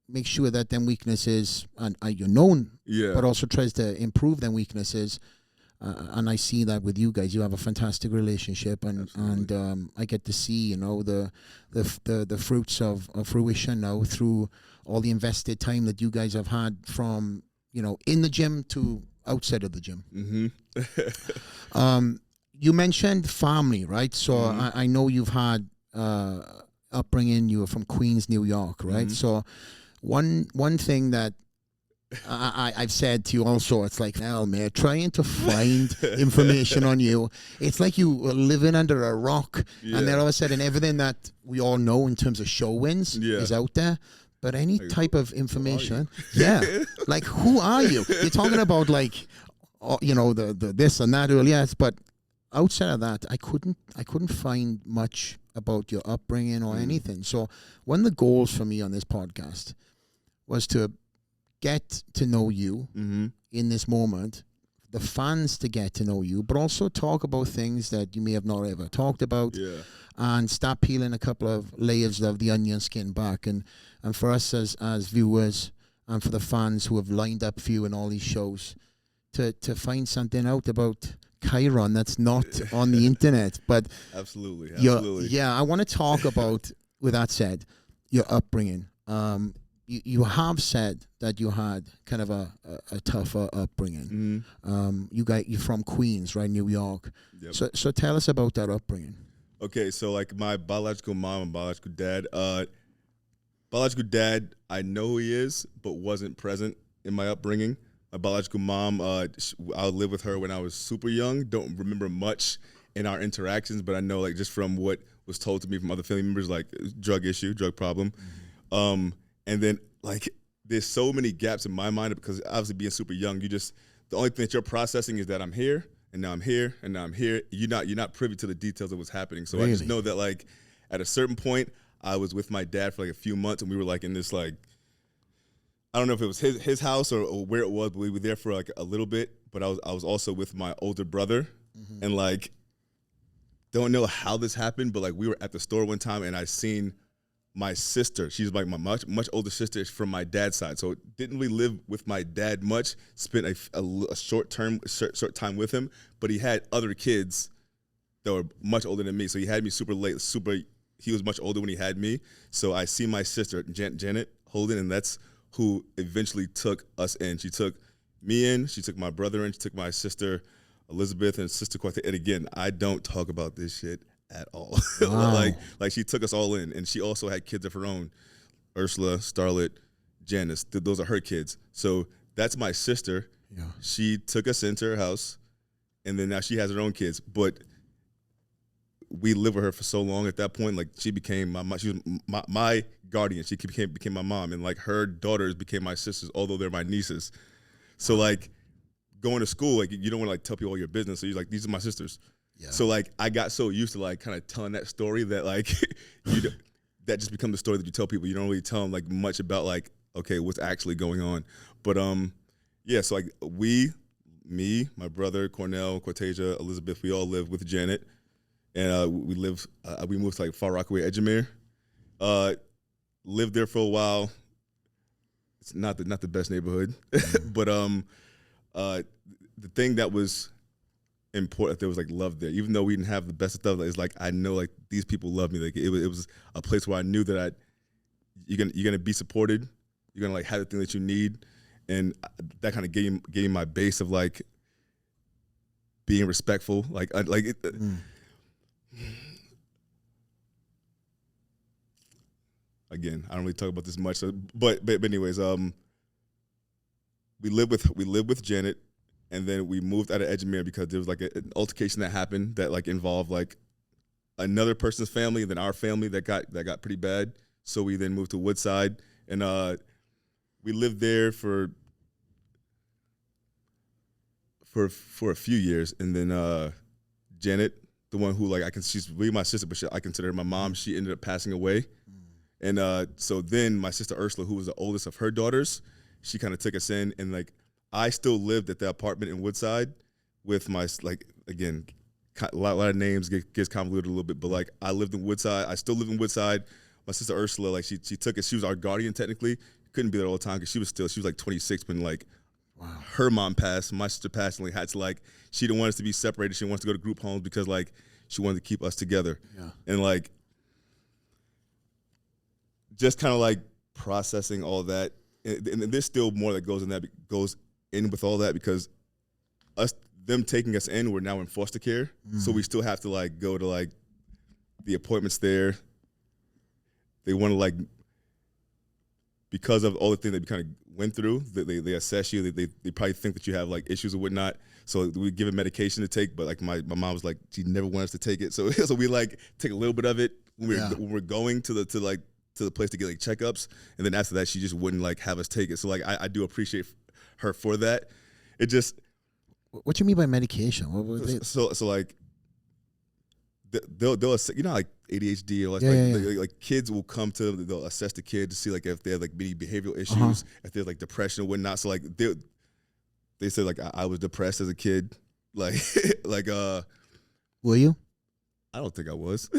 make sure that them weaknesses are you known, Yeah. but also tries to improve them weaknesses. And I see that with you guys. You have a fantastic relationship, and I get to see, you know, the fruits of fruition now through all the invested time that you guys have had from, you know, in the gym to outside of the gym. Mm-hmm. You mentioned family, right? So Mm-hmm. I know you've had upbringing. You were from Queens, New York, right? Mm-hmm. So one thing that I've said to you also, it's like, hell, man, trying to find information on you. It's like you were living under a rock, and then all of a sudden everything that we all know in terms of show wins is out there. But any type of information, like, who are you? You're talking about, like, you know, the this and that earlier, but outside of that, I couldn't find much about your upbringing or anything. So one of the goals for me on this podcast was to get to know you in this moment, the fans to get to know you, but also talk about things that you may have not ever talked about, and start peeling a couple of layers of the onion skin back. And for us as viewers, and for the fans who have lined up for you in all these shows, to find something out about Kyron that's not on the internet. But Absolutely. I want to talk about, with that said, your upbringing. You have said that you had kind of a tougher upbringing. You're from Queens, right, New York. Yep. So tell us about that upbringing. Okay, so like my biological mom and biological dad. Biological dad, I know who he is, but wasn't present in my upbringing. My biological mom, I lived with her when I was super young. Don't remember much in our interactions, but I know, like, just from what was told to me from other family members, like drug problem. And then, like, there's so many gaps in my mind because obviously being super young, the only thing that you're processing is that I'm here, and now I'm here, and now I'm here. You're not privy to the details of what's happening. So I just know that, like, at a certain point, I was with my dad for like a few months, and we were like in this, like, I don't know if it was his house or where it was, but we were there for like a little bit. But I was also with my older brother, and, like, don't know how this happened, but, like, we were at the store one time, and I seen my sister. She's like my much older sister from my dad's side. So didn't really live with my dad much. Spent a short time with him, but he had other kids that were much older than me. So he had me super late. He was much older when he had me. So I see my sister Janet Holden, and that's who eventually took us in. She took me in. She took my brother in. She took my sister Elizabeth and sister Quartet. And again, I don't talk about this shit at all. Wow. like she took us all in, and she also had kids of her own, Ursula, Starlet, Janice. Those are her kids. So that's my sister. She took us into her house, and then now she has her own kids. But we lived with her for so long at that point. Like, she became she was my guardian. She became my mom, and, like, her daughters became my sisters, although they're my nieces. So, like, going to school, like, you don't want to, like, tell people all your business. So you're like, these are my sisters. So, like, I got so used to, like, kind of telling that story that, like, that just becomes the story that you tell people. You don't really tell them, like, much about, like, okay, what's actually going on. But so, like, me, my brother, Cornell, Cortasia, Elizabeth, we all live with Janet, and we moved to, like, Far Rockaway, Edgemere. Lived there for a while. It's not the best neighborhood, but the thing that was important, there was, like, love there, even though we didn't have the best of stuff. It's like, I know, like, these people love me. Like, it was a place where I knew that you're gonna be supported, you're gonna, like, have the thing that you need, and that kind of gave me my base of, like, being respectful. Like, again, I don't really talk about this much, but anyways, we live with Janet. And then we moved out of Edgemere because there was, like, an altercation that happened that, like, involved, like, another person's family, and then our family that got pretty bad. So we then moved to Woodside, and we lived there for a few years. And then Janet, the one who, like, she's really my sister, but I consider her my mom. She ended up passing away, and so then my sister Ursula, who was the oldest of her daughters, she kind of took us in, and, like, I still lived at the apartment in Woodside with my, like, again, a lot of names gets convoluted a little bit, but, like, I lived in Woodside. I still live in Woodside. My sister Ursula, like, she took us. She was our guardian technically couldn't be there all the time because she was like 26 when like her mom passed, my sister passed, and like had to like she didn't want us to be separated. She wants to go to group homes because like she wanted to keep us together. Yeah. And like just kind of like processing all that, and there's still more that goes in with all that because them taking us in, we're now in foster care, so we still have to like go to like the appointments there. They want to like, because of all the things that we kind of went through, they assess you. They probably think that you have like issues or whatnot. So we give a medication to take, but like my mom was like, she never wanted us to take it. So we like take a little bit of it when we're going to the place to get like checkups, and then after that she just wouldn't like have us take it. So like I do appreciate her for that. It just. What do you mean by medication? What was it? So like they'll like ADHD or like kids will come to them, they'll assess the kid to see like if they have like any behavioral issues, if they have like depression or whatnot. So like they said like I was depressed as a kid, like were you? I don't think I was,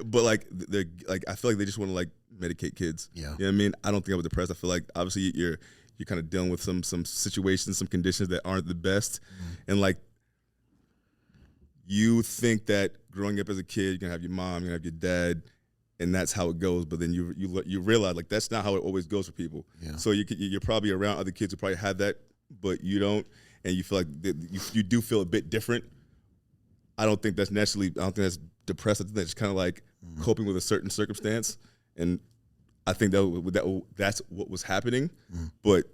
but like they're like I feel like they just want to like medicate kids. Yeah, you know what I mean. I don't think I was depressed. I feel like obviously you're kind of dealing with some situations, some conditions that aren't the best, and like you think that growing up as a kid, you're gonna have your mom, you're gonna have your dad, and that's how it goes. But then you realize like that's not how it always goes for people. Yeah. So you're probably around other kids who probably have that, but you don't, and you feel like you do feel a bit different. I don't think that's depressed. I think that's kind of like coping with a certain circumstance, and I think that's what was happening. But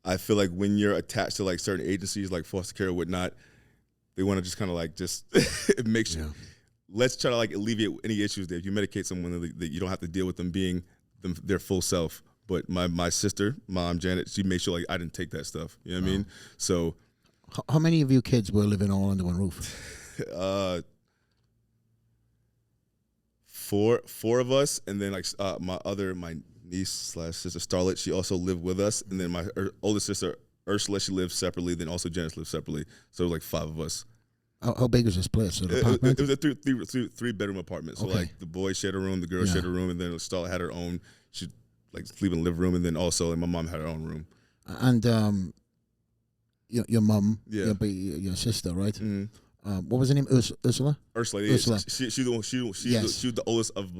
I feel like when you're attached to like certain agencies like foster care or whatnot, they want to just kind of like just make sure. Yeah. Let's try to like alleviate any issues there. If you medicate someone, that you don't have to deal with them being their full self. But my sister, Mom Janet, she made sure like I didn't take that stuff. You know what I mean? So, how many of you kids were living all under one roof? Four of us, and then like my niece / sister Starlet, she also lived with us, and then my older sister Ursula, she lived separately. Then also Janice lived separately. So it was like 5 of us. How big was this place? It was a three bedroom apartment. So like the boys shared a room, the girls shared a room, and then Starlet had her own. She'd like sleep in the living room, and then also like, my mom had her own room. And your mom, your sister, right? Mm-hmm. What was her name? Ursula. Ursula. She was the oldest of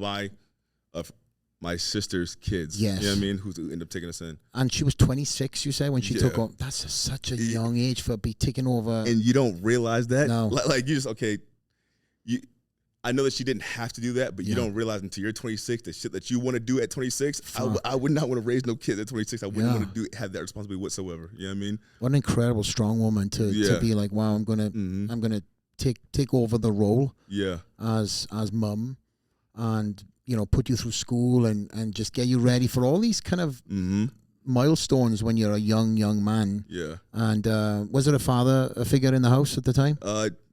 my sister's kids. Yes. You know what I mean? Who ended up taking us in. And she was 26, you say, when she took over. That's such a young age for be taking over. And you don't realize that. No. Like you just I know that she didn't have to do that, but you don't realize until you're 26 the shit that you want to do at 26. I would not want to raise no kids at 26. I wouldn't want to have that responsibility whatsoever. You know what I mean? What an incredible strong woman to be like, wow, I'm gonna take over the role. Yeah. As mum, and put you through school and just get you ready for all these kind of milestones when you're a young man. Yeah. And was there a figure in the house at the time?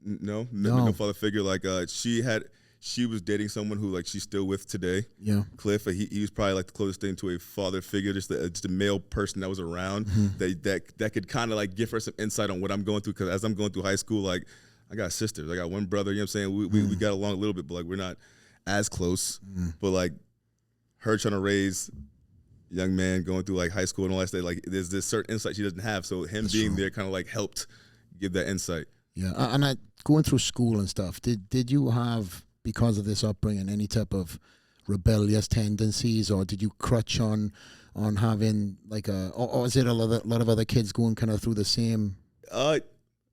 No father figure. Like she was dating someone who like she's still with today. Yeah. Cliff. He was probably like the closest thing to a father figure, just a male person that was around that could kind of like give her some insight on what I'm going through. Because as I'm going through high school, like I got sisters, I got one brother. You know what I'm saying? We got along a little bit, but like we're not as close. But like her trying to raise a young man going through like high school and all that stuff, like there's this certain insight she doesn't have. So him being there kind of like helped give that insight. Yeah, and going through school and stuff, did you have, because of this upbringing, any type of rebellious tendencies, or did you crutch on having like or is it a lot of other kids going kind of through the same?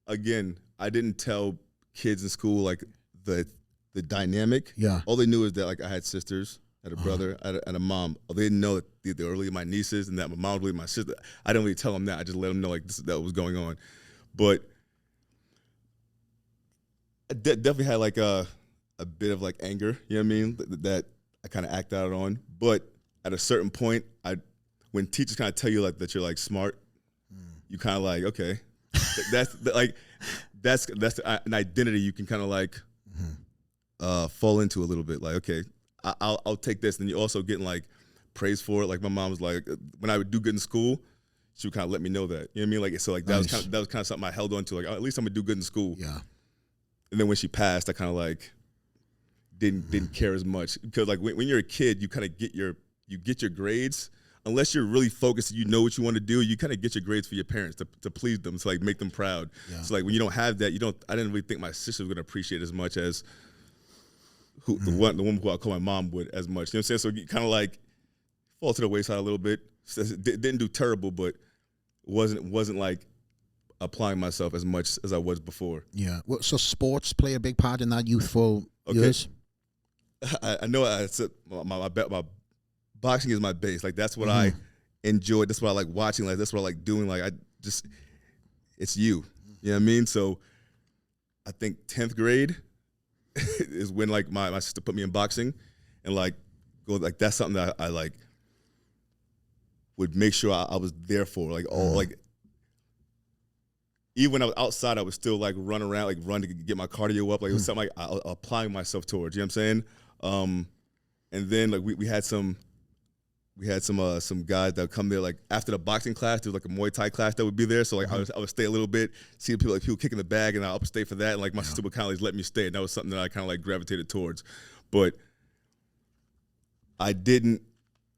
Again, I didn't tell kids in school like the dynamic. Yeah. All they knew is that like I had sisters, I had a brother, and a mom. They didn't know that they were really my nieces and that my mom was really my sister. I didn't really tell them that. I just let them know like that was going on, but. I definitely had like a bit of like anger, you know what I mean, that I kind of act out on. But at a certain point, when teachers kind of tell you like that you're like smart, you kind of like, okay, that's an identity you can kind of like fall into a little bit. Like, okay, I'll take this. And you're also getting like praise for it. Like my mom was like, when I would do good in school, she would kind of let me know that. You know what I mean? Like, so like that was kind of something I held on to. Like, oh, at least I'm gonna do good in school. Yeah. And then when she passed, I kind of like didn't care as much, because like when you're a kid, you kind of get your you get your grades. Unless you're really focused and you know what you want to do, you kind of get your grades for your parents to please them, to like make them proud. Yeah. So like when you don't have that, I didn't really think my sister was gonna appreciate it as much as the woman who I call my mom would as much. You know what I'm saying? So you kind of like fall to the wayside a little bit. Didn't do terrible, but wasn't like applying myself as much as I was before. Yeah. Well, so sports play a big part in that youthful years? I know I said my boxing is my base. Like that's what I enjoy. That's what I like watching. Like that's what I like doing. Like it's you. You know what I mean? So I think 10th grade is when like my sister put me in boxing, and like that's something that I like would make sure I was there for. Like like even when I was outside, I would still like run to get my cardio up. Like it was something like I was applying myself towards. You know what I'm saying? And then like we had some guys that would come there like after the boxing class. There was like a Muay Thai class that would be there. So like I would stay a little bit, see people kicking the bag, and I would stay for that. And like my sister would kind of like let me stay, and that was something that I kind of like gravitated towards. But I didn't.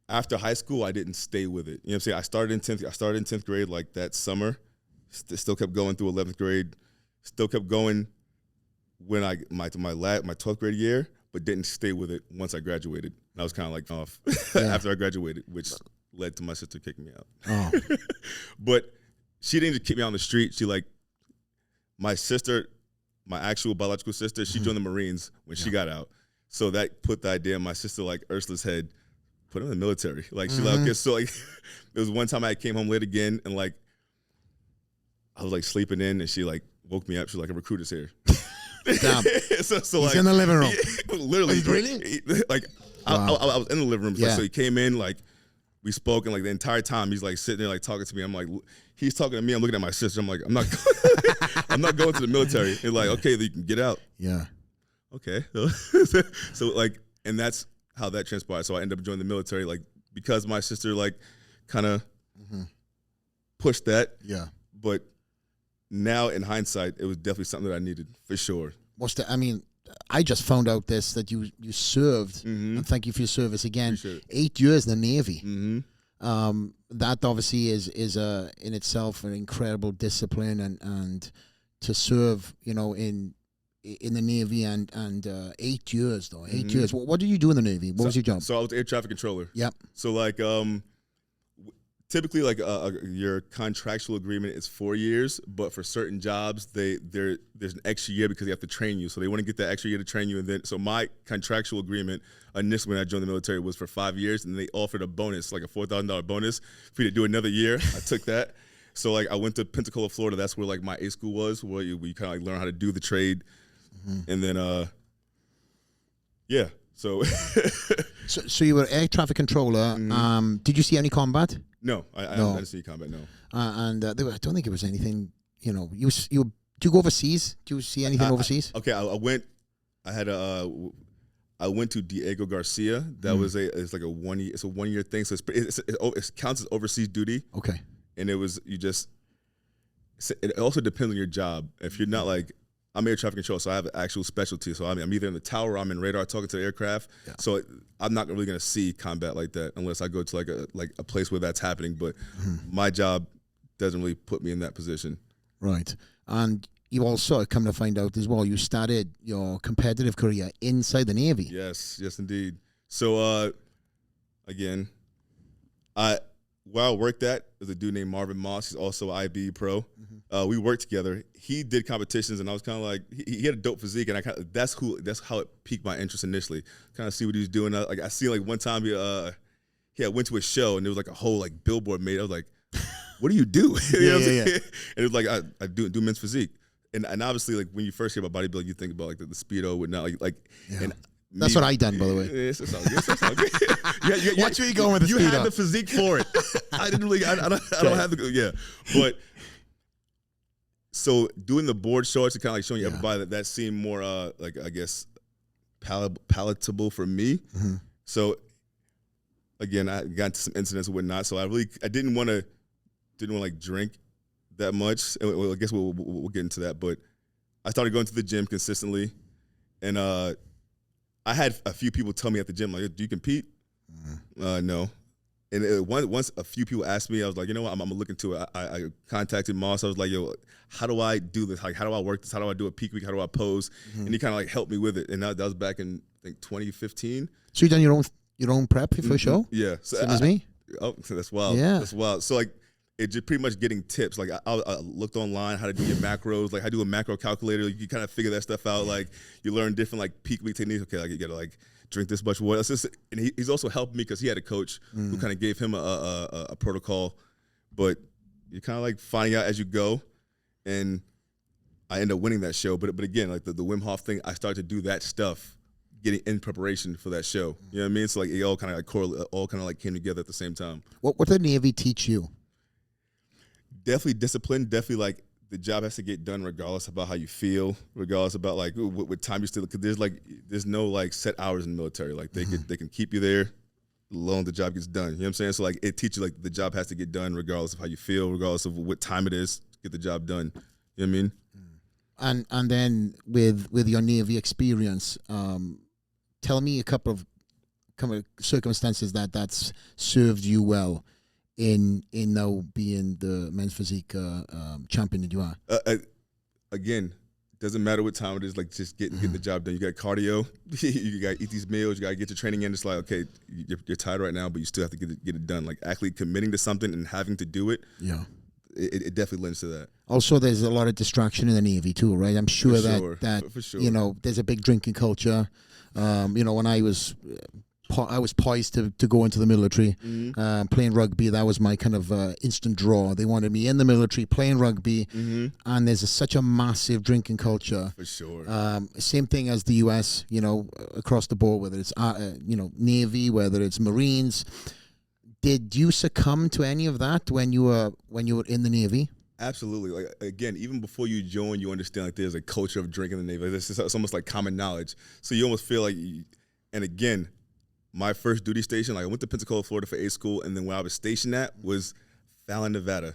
After high school, I didn't stay with it. You know what I'm saying? I started in 10th grade like that summer. Still kept going through 11th grade. Still kept going when my 12th grade year, but didn't stay with it once I graduated. And I was kind of like off after I graduated, which led to my sister kicking me out. Oh. But she didn't just kick me out on the street. She like my sister, my actual biological sister, she joined the Marines when she got out. So that put the idea in my sister like Ursula's head, put him in the military. Like she like, okay, so like there was one time I came home late again, and like I was like sleeping in, and she like woke me up. She was like, a recruiter's here. Damn. so He's like in the living room. Literally, really? Like I was in the living room. So he came in, like we spoke, and like the entire time he's like sitting there like talking to me. I'm like, he's talking to me. I'm looking at my sister. I'm like, I'm not going to the military. He's like, okay, then you can get out. Yeah. Okay. So like, and that's how that transpired. So I ended up joining the military, like because my sister like kind of pushed that. Yeah. But now in hindsight, it was definitely something that I needed for sure. I just found out that you served, and thank you for your service again. 8 years in the Navy. That obviously is in itself an incredible discipline, and to serve, you know, in the Navy and 8 years though. 8 years. What did you do in the Navy? What was your job? So I was air traffic controller. Yep. So like typically like your contractual agreement is 4 years, but for certain jobs there's an extra year because they have to train you. So they want to get that extra year to train you, and then so my contractual agreement initially when I joined the military was for 5 years, and they offered a bonus, like a $4,000 bonus for you to do another year. I took that. So like I went to Pensacola, Florida. That's where like my A school was, where you kind of like learn how to do the trade, and then yeah. So so you were air traffic controller. Did you see any combat? No, I didn't see combat. No, I don't think it was anything. You know, do you go overseas? Do you see anything overseas? Okay, I went. I went to Diego Garcia. That was it's like a 1 year. It's a 1 year thing. So it counts as overseas duty. Okay, and it also depends on your job. If you're not like, I'm air traffic control, so I have an actual specialty. So I'm either in the tower or I'm in radar talking to the aircraft. Yeah. So I'm not really going to see combat like that unless I go to like a place where that's happening. But my job doesn't really put me in that position. Right. And you also come to find out as well, you started your competitive career inside the Navy. Yes, indeed. So again, where I worked at is a dude named Marvin Moss. He's also an IFBB pro. We worked together. He did competitions, and I was kind of like, he had a dope physique, and that's how it piqued my interest initially. Kind of see what he was doing. Like I see, like one time he went to a show, and there was like a whole like billboard made. I was like, what do you do? You know what I'm saying? And it was like I do men's physique, and obviously like when you first hear about bodybuilding, you think about like the speedo and not like and. That's what I done, by the way. It's all good. Watch where you going with the speedo. You had the physique for it. I didn't really. I don't have the. But so doing the board shorts and kind of like showing everybody that seemed more like I guess palatable for me. So again, I got into some incidents and whatnot. So I didn't want to like drink that much. I guess we'll get into that. But I started going to the gym consistently, and I had a few people tell me at the gym, like, do you compete? No. And once a few people asked me, I was like, you know what, I'm gonna look into it. I contacted Moss. I was like, yo, how do I do this? Like, how do I work this? How do I do a peak week? How do I pose? And he kind of like helped me with it. And that was back in, I think, 2015. So you done your own prep for a show? Yeah. Same as me? Oh, so that's wild. Yeah. That's wild. So like, it just pretty much getting tips. Like I looked online how to do your macros, like how to do a macro calculator. You kind of figure that stuff out. Like you learn different like peak week techniques. Okay, like you gotta like drink this much water. And he's also helped me because he had a coach who kind of gave him a protocol. But you're kind of like finding out as you go. And I ended up winning that show. But again, like the Wim Hof thing, I started to do that stuff getting in preparation for that show. You know what I mean? So like it all kind of like all kind of like came together at the same time. What did the Navy teach you? Definitely discipline. Definitely like the job has to get done regardless about how you feel, regardless about like what time you still. Because there's no like set hours in the military. Like they can keep you there, as long as the job gets done. You know what I'm saying? So like it teaches you like the job has to get done regardless of how you feel, regardless of what time it is. Get the job done. You know what I mean? And then with your Navy experience, tell me a couple of circumstances that's served you well in now being the men's physique champion that you are. Again, doesn't matter what time it is. Like just getting the job done. You got cardio. You got to eat these meals. You got to get your training in. It's like okay, you're tired right now, but you still have to get it done. Like actually committing to something and having to do it. Yeah. It definitely lends to that. Also, there's a lot of distraction in the Navy too, right? I'm sure that for sure. You know, there's a big drinking culture. You know, when I was poised to go into the military, playing rugby. That was my kind of instant draw. They wanted me in the military playing rugby, and there's such a massive drinking culture. For sure. Same thing as the U.S. You know, across the board, whether it's you know, Navy, whether it's Marines. Did you succumb to any of that when you were in the Navy? Absolutely. Like again, even before you join, you understand like there's a culture of drinking in the Navy. Like, it's almost like common knowledge. So you almost feel like, and again, my first duty station, like I went to Pensacola, Florida for A school, and then where I was stationed at was Fallon, Nevada.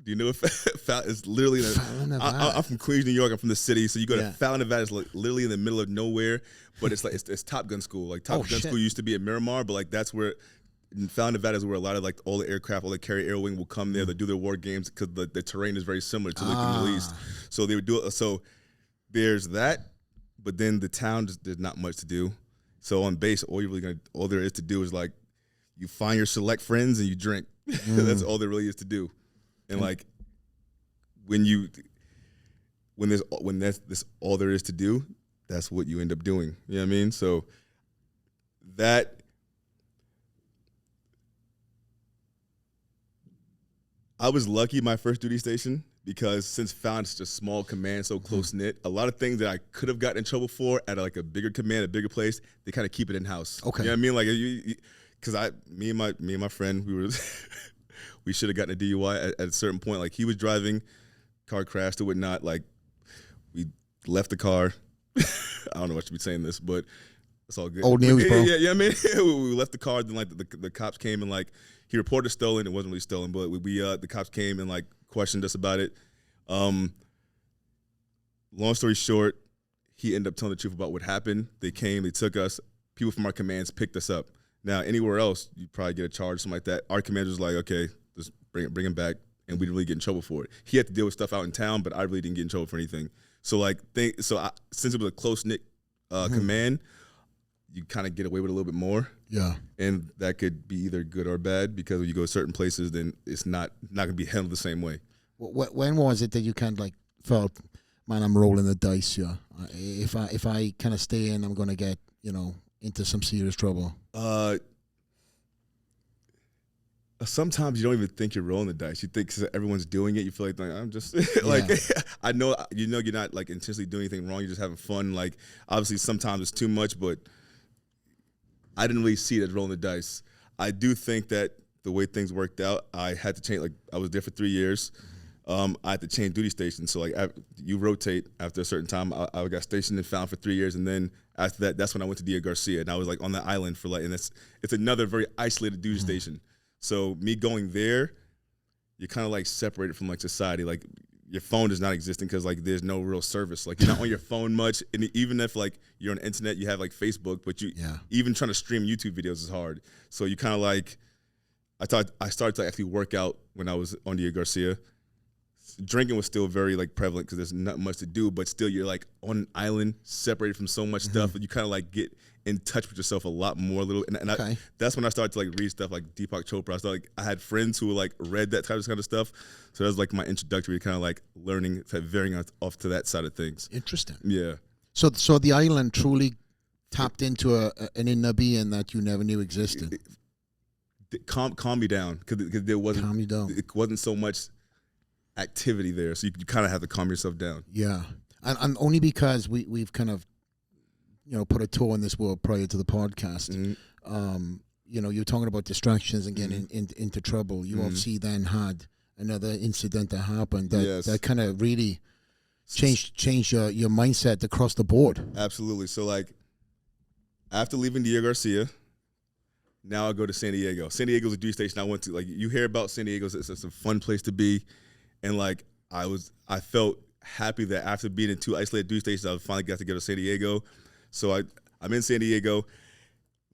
Do you know what Fallon is? Literally, I'm from Queens, New York. I'm from the city, so you go to Fallon, Nevada. It's like literally in the middle of nowhere, but it's like it's Top Gun school. Like Top Gun school used to be at Miramar, but like that's where. In Fallon, Nevada is where a lot of like all the aircraft, all the carrier air wing will come there. They do their war games because the terrain is very similar to like the Middle East. So they would do it. So there's that, but then the town there's not much to do. So on base, all there is to do is like you find your select friends and you drink. That's all there really is to do. And like when that's all there is to do, that's what you end up doing. You know what I mean? So that. I was lucky my first duty station because since Fallon is just a small command, so close-knit, a lot of things that I could have gotten in trouble for at like a bigger command, a bigger place, they kind of keep it in-house. Okay. You know what I mean? Like, because me and my friend, we should have gotten a DUI at a certain point. Like, he was driving, car crashed or whatnot. Like, we left the car. I don't know what I should be saying this, but it's all good. Old news, bro. Yeah, I mean, we left the car, then like the cops came and like, he reported stolen. It wasn't really stolen, but the cops came and like questioned us about it. Long story short, he ended up telling the truth about what happened. They came, they took us. People from our commands picked us up. Now, anywhere else, you'd probably get a charge, something like that. Our commander was like, okay, let's bring him back, and we didn't really get in trouble for it. He had to deal with stuff out in town, but I really didn't get in trouble for anything. So like, since it was a close-knit command, you kind of get away with a little bit more. Yeah. And that could be either good or bad because when you go to certain places, then it's not going to be handled the same way. When was it that you kind of like felt, man, I'm rolling the dice here. If I kind of stay in, I'm going to get, you know, into some serious trouble. Sometimes you don't even think you're rolling the dice. You think because everyone's doing it, you feel like I'm just like, I know, you're not like intentionally doing anything wrong. You're just having fun. Like obviously sometimes it's too much, but I didn't really see it as rolling the dice. I do think that the way things worked out, I had to change. Like I was there for 3 years. I had to change duty stations. So like you rotate after a certain time. I got stationed in Fallon for 3 years, and then after that, that's when I went to Dia Garcia, and I was like on that island for like, and it's another very isolated duty station. So me going there, you're kind of like separated from like society. Like your phone is not existing because like there's no real service. Like you're not on your phone much, and even if like you're on the internet, you have like Facebook, but even trying to stream YouTube videos is hard. So you kind of like, I started to actually work out when I was on the Garcia. Drinking was still very like prevalent because there's not much to do, but still you're like on an island, separated from so much stuff, and you kind of like get in touch with yourself a lot more. That's when I started to like read stuff like Deepak Chopra. I had friends who like read that kind of stuff, so that was like my introductory to kind of like learning, veering off to that side of things. Interesting. Yeah. So the island truly tapped into an inner being that you never knew existed. Calm me down because there wasn't. Calm you down. It wasn't so much activity there, so you kind of have to calm yourself down. Yeah, and only because we've kind of, put a toe in this world prior to the podcast. Mm-hmm. You're talking about distractions and getting into trouble. You obviously then had another incident that happened that kind of really changed your mindset across the board. Absolutely. So like after leaving Diego Garcia, now I go to San Diego. San Diego's a duty station I went to. Like you hear about San Diego, it's a fun place to be. And like I felt happy that after being in 2 isolated duty stations, I finally got to go to San Diego. So I'm in San Diego.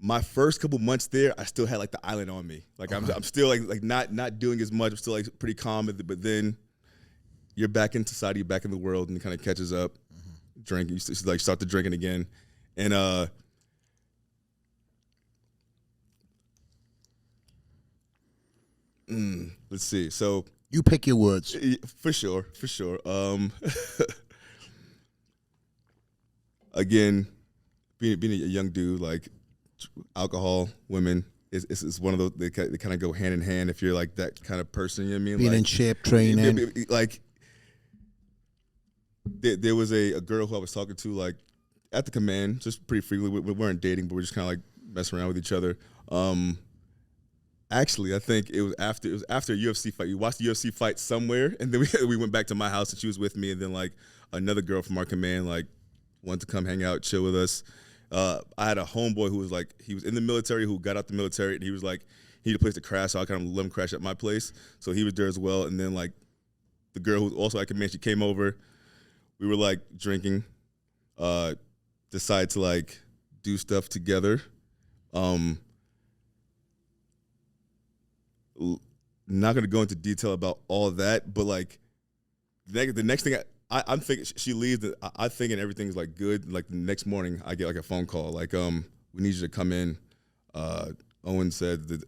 My first couple months there, I still had like the island on me. Like I'm still like not doing as much. I'm still like pretty calm, but then you're back in society, you're back in the world, and it kind of catches up. Mm-hmm. Drinking, you like start the drinking again, and let's see. So. You pick your words. For sure. Again, being a young dude, like alcohol, women, is one of those, they kind of go hand in hand if you're like that kind of person, you know what I mean? Being like, in shape, training. Like, there was a girl who I was talking to, like, at the command, just pretty frequently. We weren't dating, but we're just kind of like messing around with each other. Actually, I think it was after a UFC fight. We watched the UFC fight somewhere, and then we went back to my house, and she was with me. And then like another girl from our command like wanted to come hang out, chill with us. I had a homeboy who was like, he was in the military, who got out the military, and he was like, he needed a place to crash, so I kind of let him crash at my place. So he was there as well. And then like the girl who was also at command, she came over. We were like drinking. Decided to like do stuff together. Not going to go into detail about all of that, but like the next thing I'm thinking, she leaves, I'm thinking everything's like good. Like the next morning I get like a phone call, like, we need you to come in. Owen said that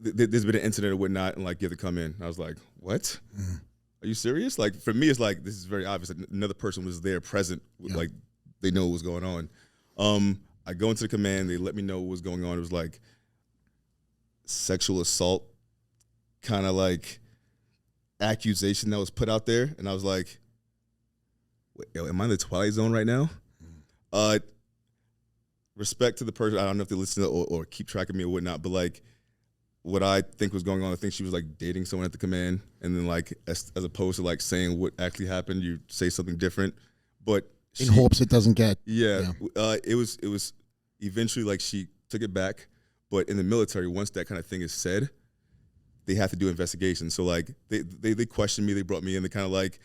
there's been an incident or whatnot, and like you have to come in. I was like, what? Mm. Are you serious? Like for me, it's like, this is very obvious. Another person was there present, like they know what was going on. I go into the command, they let me know what was going on. It was like sexual assault kind of like accusation that was put out there, and I was like, wait, am I in the Twilight Zone right now? Respect to the person, I don't know if they listen to or keep track of me or whatnot, but like what I think was going on, I think she was like dating someone at the command, and then like as opposed to like saying what actually happened, you say something different, but in hopes it doesn't get it was eventually like she took it back. But in the military, once that kind of thing is said, they have to do investigations. So like they questioned me, they brought me in, they kind of like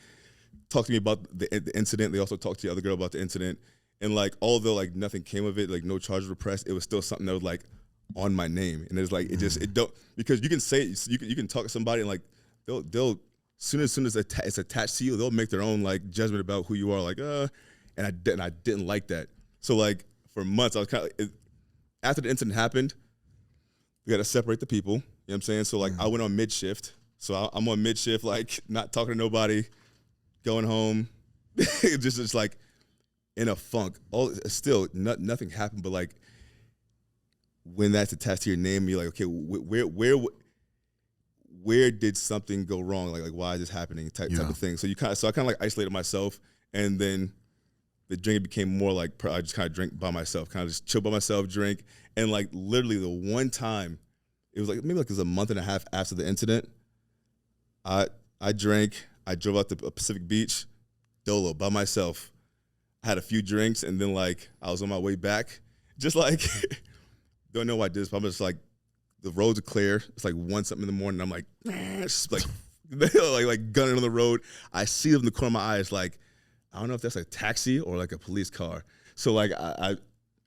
talked to me about the incident. They also talked to the other girl about the incident. And like although like nothing came of it, like no charges were pressed, it was still something that was like on my name. And it's like it don't, because you can say you can talk to somebody and like they'll soon as it's attached to you, they'll make their own like judgment about who you are. Like and I didn't like that. So like for months I was kind of after the incident happened. We got to separate the people, you know what I'm saying? So, like, I went on mid-shift. So, I'm on mid-shift, like, not talking to nobody, going home, just like, in a funk. Still, nothing happened, but, like, when that's attached to your name, you're like, okay, where did something go wrong? Like why is this happening? Type of thing. So, I kind of, like, isolated myself, and then the drinking became more like, I just kind of drink by myself, kind of just chill by myself, drink. And like literally the one time, it was like maybe like it was a month and a half after the incident, I drank, I drove out to Pacific Beach, dolo, by myself. I had a few drinks, and then like I was on my way back. Just like, don't know why I did this, but I'm just like, the roads are clear. It's like 1 something in the morning. I'm like, just like like gunning on the road. I see them in the corner of my eyes, like, I don't know if that's a taxi or like a police car. So like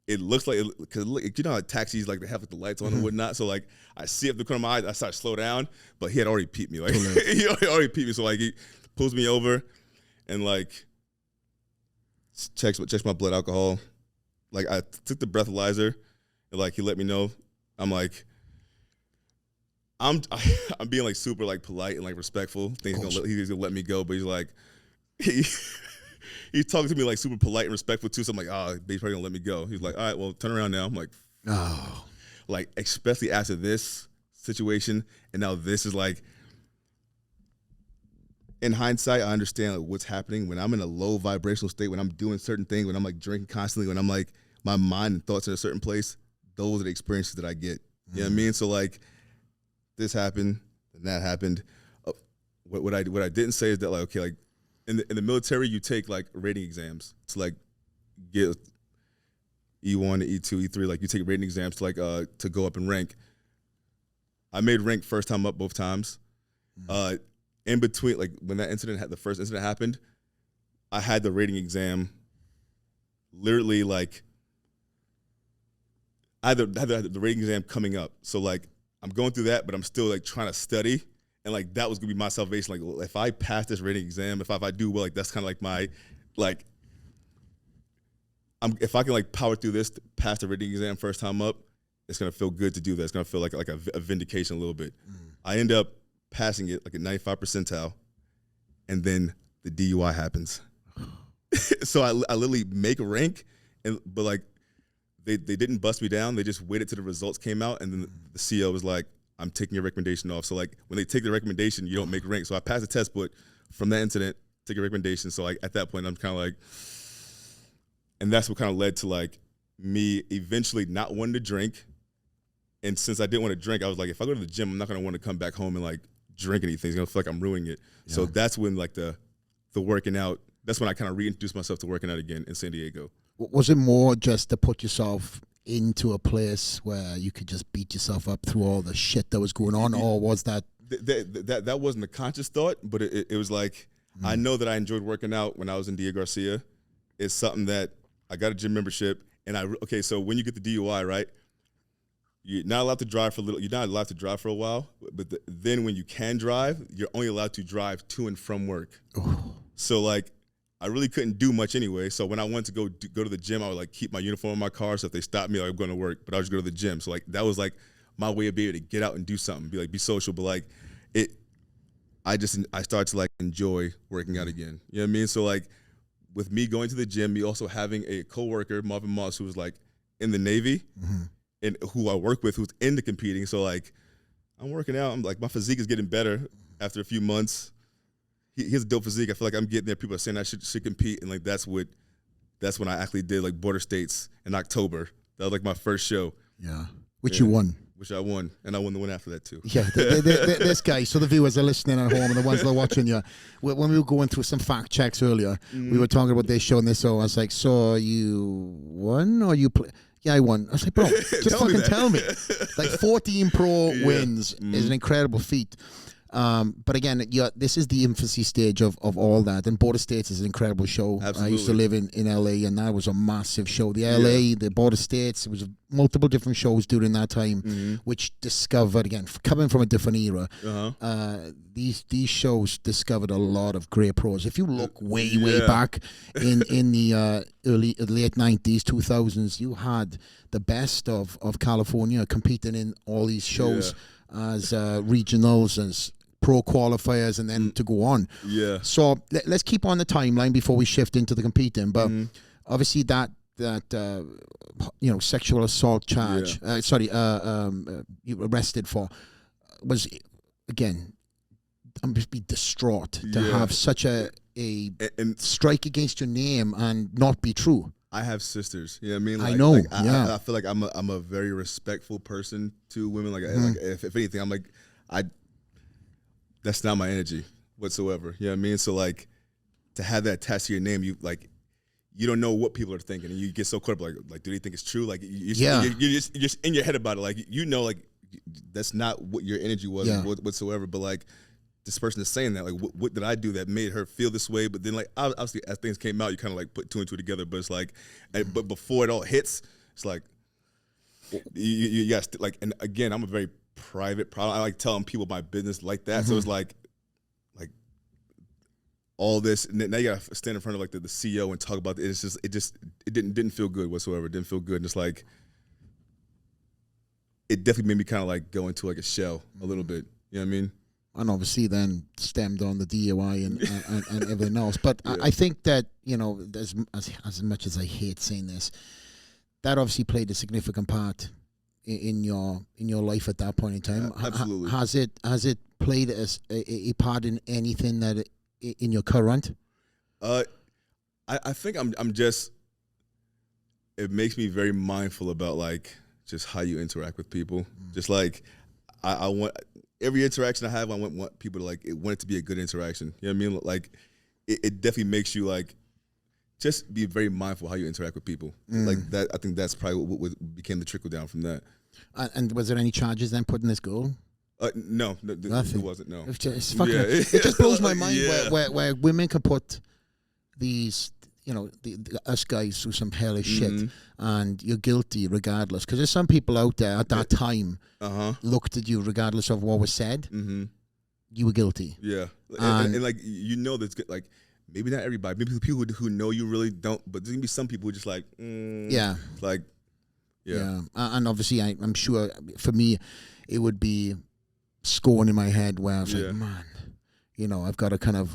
it looks like, because you know how taxis, like they have like the lights on and whatnot. So like I see up the corner of my eyes, I start to slow down, but he had already peeped me. Like he already peeped me. So like he pulls me over and like checks my blood alcohol. Like I took the breathalyzer and like he let me know. I'm like, I'm being like super like polite and like respectful. Think he's gonna let me go, but he's like he's talking to me like super polite and respectful too. So I'm like, oh, he's probably gonna let me go. He's like, all right, well, turn around now. I'm like, oh, like especially after this situation, and now this is like, in hindsight, I understand like what's happening when I'm in a low vibrational state, when I'm doing certain things, when I'm like drinking constantly, when I'm like my mind and thoughts in a certain place. Those are the experiences that I get. You know what I mean? So like, this happened and that happened. What I didn't say is that like, okay, like in the military, you take like rating exams to like get E1, E2, E3. Like you take rating exams to like to go up in rank. I made rank first time up both times. In between, like when the first incident happened, I had the rating exam. Literally, like I had the rating exam coming up. So like I'm going through that, but I'm still like trying to study. And like that was gonna be my salvation. Like if I pass this rating exam, if I do well, like that's kind of like my, like, if I can like power through this, pass the rating exam first time up, it's gonna feel good to do that. It's gonna feel like a vindication a little bit. I end up passing it like a 95 percentile, and then the DUI happens. So I literally make a rank, but like they didn't bust me down. They just waited till the results came out, and then the CO was like, I'm taking your recommendation off. So like when they take the recommendation, you don't make rank. So I passed the test, but from that incident, take a recommendation. So like at that point, I'm kind of like, and that's what kind of led to like me eventually not wanting to drink. And since I didn't want to drink, I was like, if I go to the gym, I'm not going to want to come back home and like drink anything. It's going to feel like I'm ruining it. Yeah. So that's when like the working out, that's when I kind of reintroduced myself to working out again in San Diego. Was it more just to put yourself into a place where you could just beat yourself up through all the shit that was going on, or was that? That wasn't a conscious thought, but it was like, I know that I enjoyed working out when I was in Diego Garcia. It's something that I got a gym membership, and okay, so when you get the DUI, right, you're not allowed to drive you're not allowed to drive for a while, but then when you can drive, you're only allowed to drive to and from work. Oh. So like, I really couldn't do much anyway. So when I wanted to go to the gym, I would like keep my uniform in my car. So if they stopped me, like, I'm going to work, but I would just go to the gym. So like that was like my way of being able to get out and do something, be social. But like I started to like enjoy working out again. You know what I mean? So like with me going to the gym, me also having a coworker, Marvin Moss, who was like in the Navy, and who I work with, who's into competing. So like I'm working out. I'm like, my physique is getting better after a few months. He has a dope physique. I feel like I'm getting there. People are saying I should compete, and like that's when I actually did like Border States in October. That was like my first show. Yeah, which you won. Which I won, and I won the one after that too. Yeah, this guy. So the viewers are listening at home, and the ones that are watching you. When we were going through some fact checks earlier, we were talking about this show and this show. I was like, so you won or you play? Yeah, I won. I was like, bro, just fucking tell me. Like 14 pro wins is an incredible feat. But again, this is the infancy stage of all that. And Border States is an incredible show. Absolutely. I used to live in LA, and that was a massive show. The LA, the Border States, it was multiple different shows during that time, which discovered, again, coming from a different era, these shows discovered a lot of great pros. If you look way back in the late 90s, 2000s, you had the best of California competing in all these shows as regionals, as pro qualifiers, and then to go on. Yeah. So let's keep on the timeline before we shift into the competing. But obviously that sexual assault charge, you were arrested for, was, again, I'm just be distraught to have such a strike against your name and not be true. I have sisters. You know what I mean? Like, I know. I feel like I'm a very respectful person to women. Like, like if anything, I'm like, that's not my energy whatsoever. You know what I mean? So like, to have that attached to your name, you don't know what people are thinking, and you get so caught up. Like, do they think it's true? Like, you're just in your head about it. Like, like that's not what your energy was whatsoever. But like, this person is saying that. Like, what did I do that made her feel this way? But then, like, obviously, as things came out, you kind of like put two and two together. But it's like, but before it all hits, it's like you guys like. And again, I'm a very private. I like telling people my business like that. So it's like all this. And now you gotta stand in front of like the CEO and talk about it. It's just it didn't feel good whatsoever. It didn't feel good. And it's like it definitely made me kind of like go into like a shell a little bit. You know what I mean? And obviously then stemmed on the DUI and everything else. But I think that, you know, as much as I hate saying this, that obviously played a significant part in your life at that point in time. Absolutely. Has it played as a part in anything that in your current? I think I'm just, it makes me very mindful about like just how you interact with people. Just like I want every interaction I have, I want people to like want it to be a good interaction. You know what I mean? Like it definitely makes you like just be very mindful how you interact with people. Like that, I think that's probably what became the trickle down from that. And was there any charges then put in this goal? No, it wasn't. No, it's fucking, it just blows my mind where women can put these, you know, us guys through some hellish shit, and you're guilty regardless. Because there's some people out there at that time looked at you regardless of what was said. You were guilty. Yeah, and like you know that's good. Like maybe not everybody. Maybe people who know you really don't. But there's gonna be some people who just like yeah, like yeah. And obviously I'm sure for me it would be scorn in my head where I was like, man, you know, I've got to kind of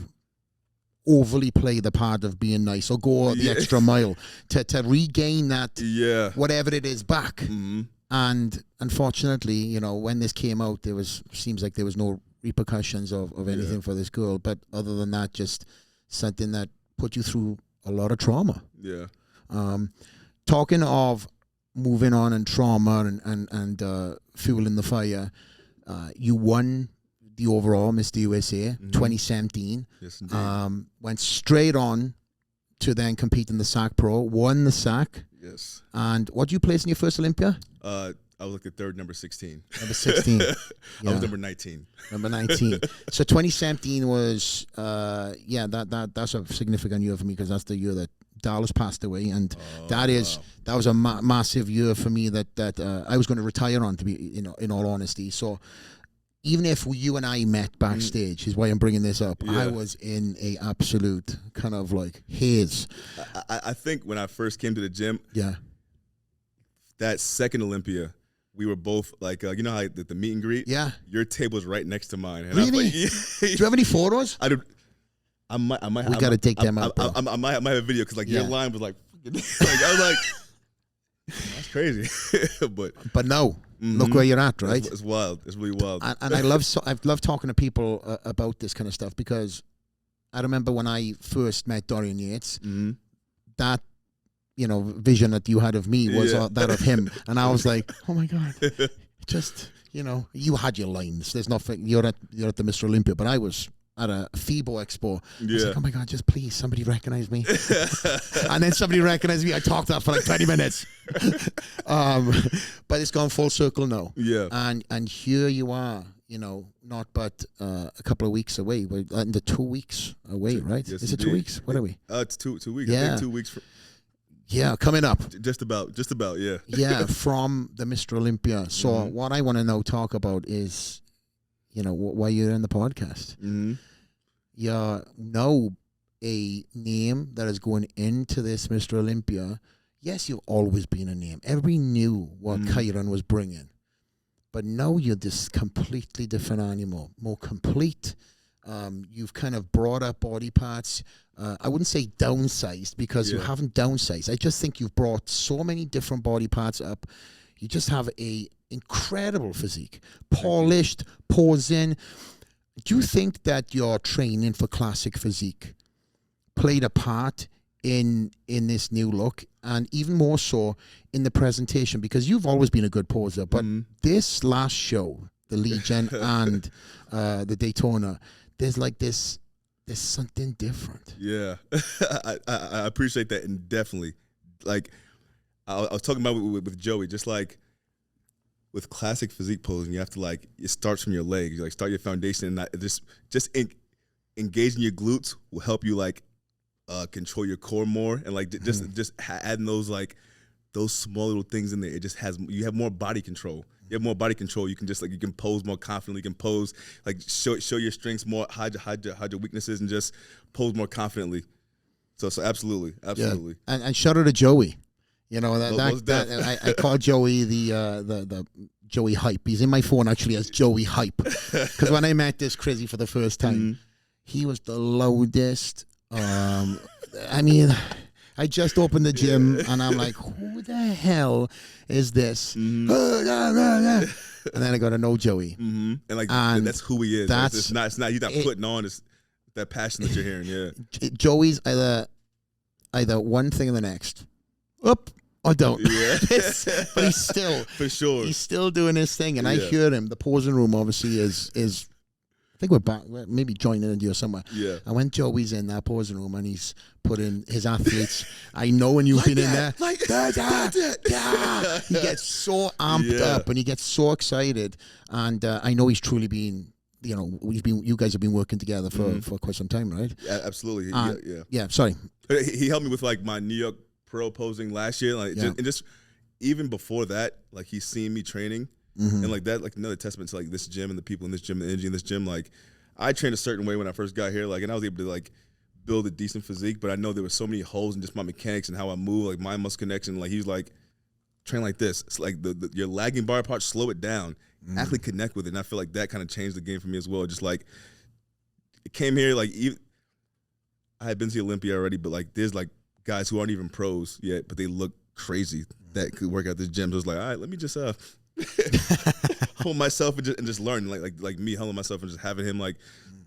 overly play the part of being nice or go the extra mile to regain that whatever it is back. And unfortunately, you know, when this came out, seems like there was no repercussions of anything for this girl. But other than that, just something that put you through a lot of trauma. Yeah. Talking of moving on and trauma and fueling the fire, you won the overall Mr. USA 2017. Yes, indeed. Went straight on to then compete in the SAC Pro, won the SAC. Yes. And what did you place in your first Olympia? I was like the third, number 16. Number 16. I was number 19. Number 19. So 2017 was, that's a significant year for me because that's the year that Dallas passed away, and that was a massive year for me that I was going to retire on, to be, you know, in all honesty. So even if you and I met backstage, is why I'm bringing this up. I was in a absolute kind of like haze. I think when I first came to the gym, that second Olympia, we were both like, you know how the meet and greet? Yeah. Your table's right next to mine. And really? Like, do you have any photos? I might. We got to take them out. I might have a video because like your line was like I was like, that's crazy. but no, look where you're at, right? It's wild. It's really wild. And I've loved talking to people about this kind of stuff because I remember when I first met Dorian Yates, that, you know, vision that you had of me was that of him, and I was like, oh my God, just, you know, you had your lines. There's nothing. You're at the Mr. Olympia, but I was at a FIBO expo. I was like, oh my God, just please, somebody recognize me. And then somebody recognized me. I talked that for like 20 minutes. But it's gone full circle now. Yeah. And here you are, you know, not but a couple of weeks away. We're under 2 weeks away, right? Yes, is it 2 weeks? What are we? It's 2 weeks. Yeah. I think 2 weeks. Yeah, coming up. Just about, yeah. Yeah, from the Mr. Olympia. So what I want to now talk about is, you know, why you're in the podcast. You're now a name that is going into this Mr. Olympia. Yes, you've always been a name. Everybody knew what Kyron was bringing. But now you're this completely different animal, more complete. You've kind of brought up body parts. I wouldn't say downsized because you haven't downsized. I just think you've brought so many different body parts up. You just have a incredible physique, polished, posing. Do you think that your training for classic physique played a part in this new look, and even more so in the presentation? Because you've always been a good poser, but this last show, the Legion and the Daytona, there's something different. Yeah, I appreciate that, and definitely, like I was talking about with Joey, just like with classic physique posing, you have to like, it starts from your legs. You like start your foundation, and not, engaging your glutes will help you like control your core more, and like adding those like those small little things in there. It just has, you have more body control. You have more body control. You can just like, you can pose more confidently. You can pose like show your strengths more, hide your weaknesses, and just pose more confidently. So absolutely. Yeah. And shout out to Joey. You know I call Joey the Joey Hype. He's in my phone actually as Joey Hype, because when I met this crazy for the first time, he was the loudest. I mean, I just opened the gym and I'm like, who the hell is this? And then I got to know Joey. And like, that's who he is. Like, it's not he's not putting on that passion that you're hearing. Yeah. Joey's either one thing or the next. Up or don't. Yeah. But he's still, for sure, he's still doing his thing. And I hear him. The posing room obviously is I think we're back, maybe joining India somewhere. Yeah. And when Joey's in that posing room and he's putting his athletes, I know when you've been in there, he gets so amped up and he gets so excited. And I know he's truly been, you guys have been working together for quite some time, right? Yeah, absolutely. Yeah, sorry. He helped me with like my New York pro posing last year. Like, just even before that, like he's seen me training. And like that, like another testament to like this gym and the people in this gym, the energy in this gym. Like I trained a certain way when I first got here, like, and I was able to like build a decent physique, but I know there were so many holes in just my mechanics and how I move, like mind muscle connection. Like he's like, train like this. It's like your lagging bar part, slow it down, actually connect with it. And I feel like that kind of changed the game for me as well. Just like it came here, like I had been to Olympia already, but like there's like guys who aren't even pros yet, but they look crazy that could work out this gym. So I was like, all right, let me just hold myself and just learn, like me humbling myself and just having him like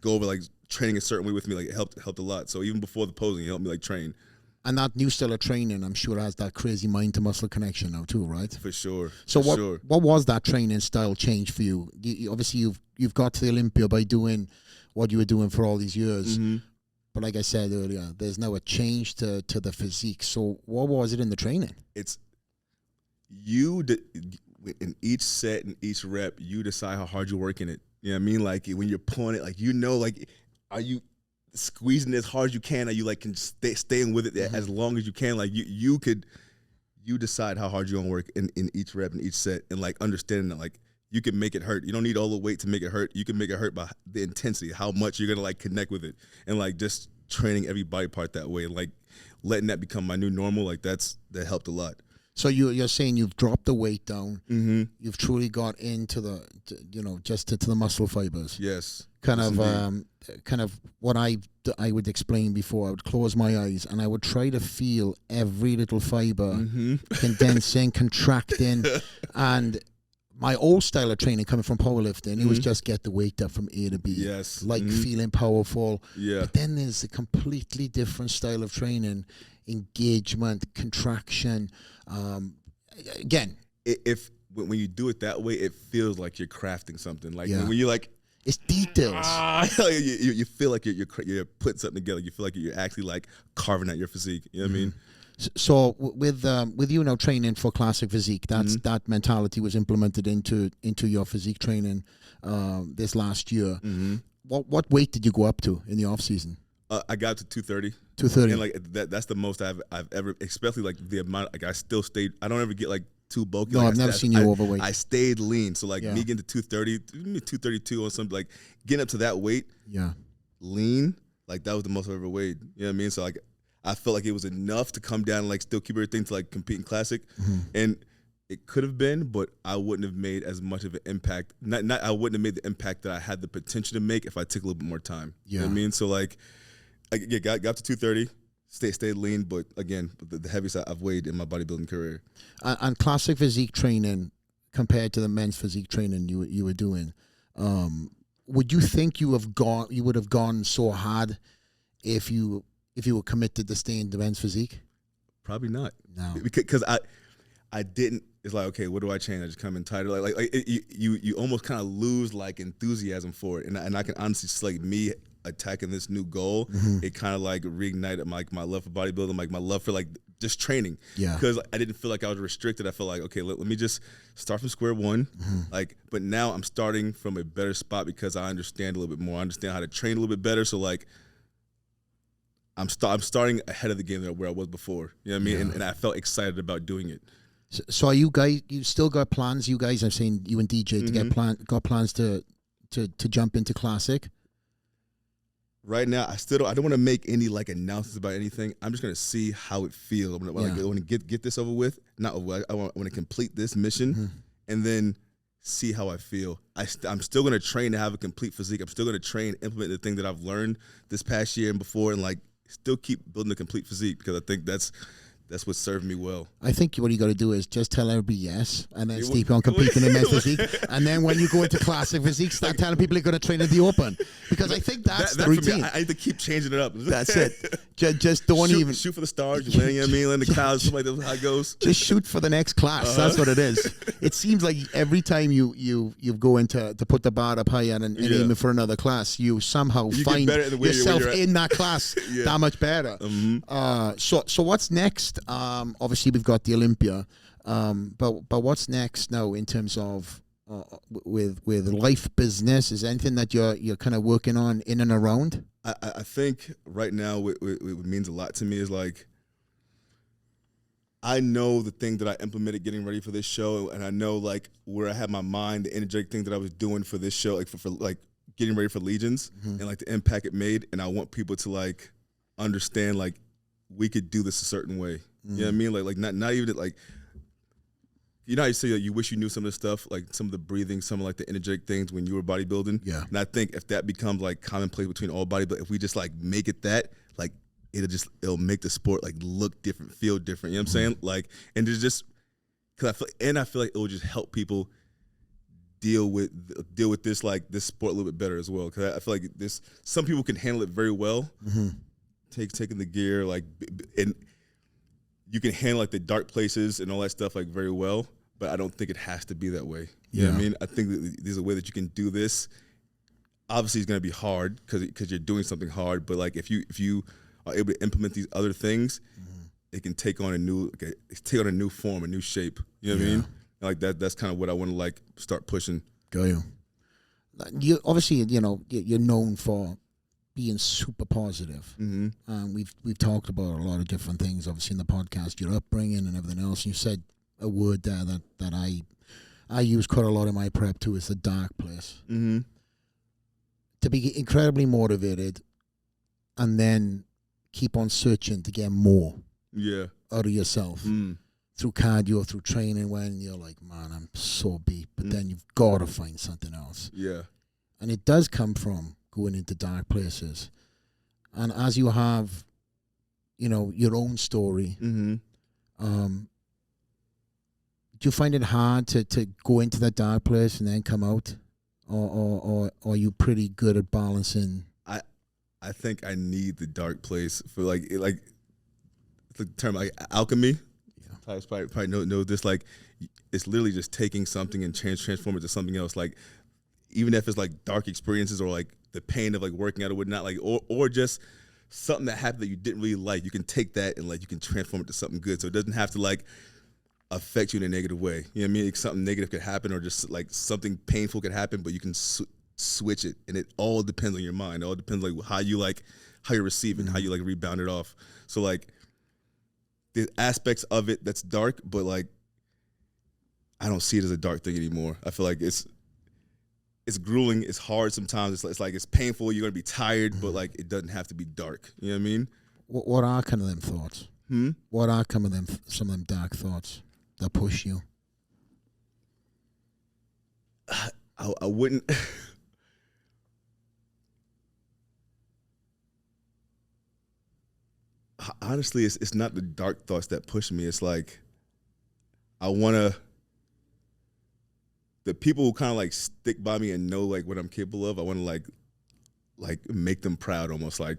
go over like training a certain way with me, like it helped a lot. So even before the posing, he helped me like train. And that new style of training, I'm sure, has that crazy mind to muscle connection now too, right? For sure. So what was that training style change for you? Obviously, you've got to the Olympia by doing what you were doing for all these years. But like I said earlier, there's now a change to the physique. So what was it in the training? It's in each set and each rep, you decide how hard you're working it. You know what I mean? Like when you're pulling it, like like are you squeezing as hard as you can? Are you like staying with it as long as you can? Like you decide how hard you're gonna work in each rep and each set, and like understanding that like you can make it hurt. You don't need all the weight to make it hurt. You can make it hurt by the intensity, how much you're gonna like connect with it, and like just training every body part that way, like letting that become my new normal. Like that helped a lot. So you're saying you've dropped the weight down. You've truly got into just to the muscle fibers. Yes. Kind of what I would explain before. I would close my eyes and I would try to feel every little fiber condensing, contracting, and my old style of training coming from powerlifting, it was just get the weight up from A to B. Yes. Like feeling powerful. Yeah. But then there's a completely different style of training, engagement, contraction. Again, when you do it that way, it feels like you're crafting something. Like when you like, it's details. You feel like you're putting something together. You feel like you're actually like carving out your physique. You know what I mean? So with you now training for classic physique, that mentality was implemented into your physique training this last year. What weight did you go up to in the off season? I got to 230. 230. And like that's the most I've ever, especially like the amount, like I still stayed, I don't ever get like too bulky. No, like I've never seen you overweight. I stayed lean. So like me getting to 230, 232 or something, like getting up to that weight, lean, like that was the most I've ever weighed. You know what I mean? So like I felt like it was enough to come down and like still keep everything to like compete in classic. And it could have been, but I wouldn't have made as much of an impact. I wouldn't have made the impact that I had the potential to make if I took a little bit more time. You know what I mean? So like, I got to 230, stayed lean, but again, the heaviest I've weighed in my bodybuilding career. And classic physique training compared to the men's physique training you were doing, would you think you would have gone so hard if you were committed to staying in the men's physique? Probably not. No, because I didn't. It's like, okay, what do I change? I just come in tighter. You almost kind of lose like enthusiasm for it, and I can honestly just like me attacking this new goal, it kind of like reignited like my love for bodybuilding, like my love for like just training. Yeah. Because I didn't feel like I was restricted. I felt like, okay, let me just start from square one. Like, but now I'm starting from a better spot because I understand a little bit more. I understand how to train a little bit better. So like, I'm starting ahead of the game where I was before. You know what I mean? And I felt excited about doing it. So are you guys? You still got plans? You guys, I've seen you and DJ to got plans to jump into classic. Right now, I don't want to make any like announcements about anything. I'm just gonna see how it feels. I want to get this over with. Not over. I want to complete this mission, and then see how I feel. I'm still gonna train to have a complete physique. I'm still gonna train, implement the thing that I've learned this past year and before, and like still keep building a complete physique because I think that's what served me well. I think what you got to do is just tell everybody yes, and then keep on competing in Metaphysique. And then when you go into classic physique, start telling people you're going to train in the open. Because I think that's the routine. I need to keep changing it up. That's it. Just don't even shoot for the stars. You know what I mean? In the clouds, something like that's how it goes. Just shoot for the next class. That's what it is. It seems like every time you go into to put the bar up higher and aiming for another class, you somehow find yourself in that class that much better. So what's next? Obviously we've got the Olympia, but what's next now in terms of with life business? Is there anything that you're kind of working on in and around? I think right now what means a lot to me is like I know the thing that I implemented getting ready for this show, and I know like where I had my mind, the energetic thing that I was doing for this show, like for like getting ready for Legions and like the impact it made, and I want people to like understand like we could do this a certain way. You know what I mean? Like not even like, you know how you say like, you wish you knew some of the stuff, like some of the breathing, some of like the energetic things when you were bodybuilding. Yeah. And I think if that becomes like commonplace between all bodybuilders, if we just like make it that, like it'll make the sport like look different, feel different. You know what I'm saying? Like, and there's just, I feel like it will just help people deal with this like this sport a little bit better as well. Because I feel like some people can handle it very well, taking the gear like and. You can handle like the dark places and all that stuff like very well, but I don't think it has to be that way. You know what I mean? I think that there's a way that you can do this. Obviously, it's going to be hard because you're doing something hard. But like if you are able to implement these other things, it can take on a new form, a new shape. You know what I mean? Like that's kind of what I want to like start pushing. Got you. You obviously, you're known for being super positive. We've talked about a lot of different things, obviously in the podcast, your upbringing and everything else. You said a word there that I use quite a lot in my prep too, is the dark place. To be incredibly motivated and then keep on searching to get more out of yourself through cardio, through training, when you're like, man, I'm so beat, but then you've got to find something else. Yeah. And it does come from going into dark places. And as you have, your own story, do you find it hard to go into that dark place and then come out? Or are you pretty good at balancing? I think I need the dark place for like the term like alchemy. Yeah. Probably know this, like it's literally just taking something and transform it to something else. Like even if it's like dark experiences or like the pain of like working out or whatnot, like or just something that happened that you didn't really like, you can take that and like you can transform it to something good. So it doesn't have to like affect you in a negative way. You know what I mean? Like, something negative could happen or just like something painful could happen, but you can switch it, and it all depends on your mind. It all depends like how you're receiving, how you like rebound it off. So like the aspects of it that's dark, but like I don't see it as a dark thing anymore. I feel like it's grueling, it's hard sometimes, it's like it's painful, you're gonna be tired, but like it doesn't have to be dark. You know what I mean? What are kind of them thoughts? What are some of them dark thoughts that push you? I wouldn't. Honestly, it's not the dark thoughts that push me. It's like I wanna. The people who kind of like stick by me and know like what I'm capable of, I want to like make them proud, almost like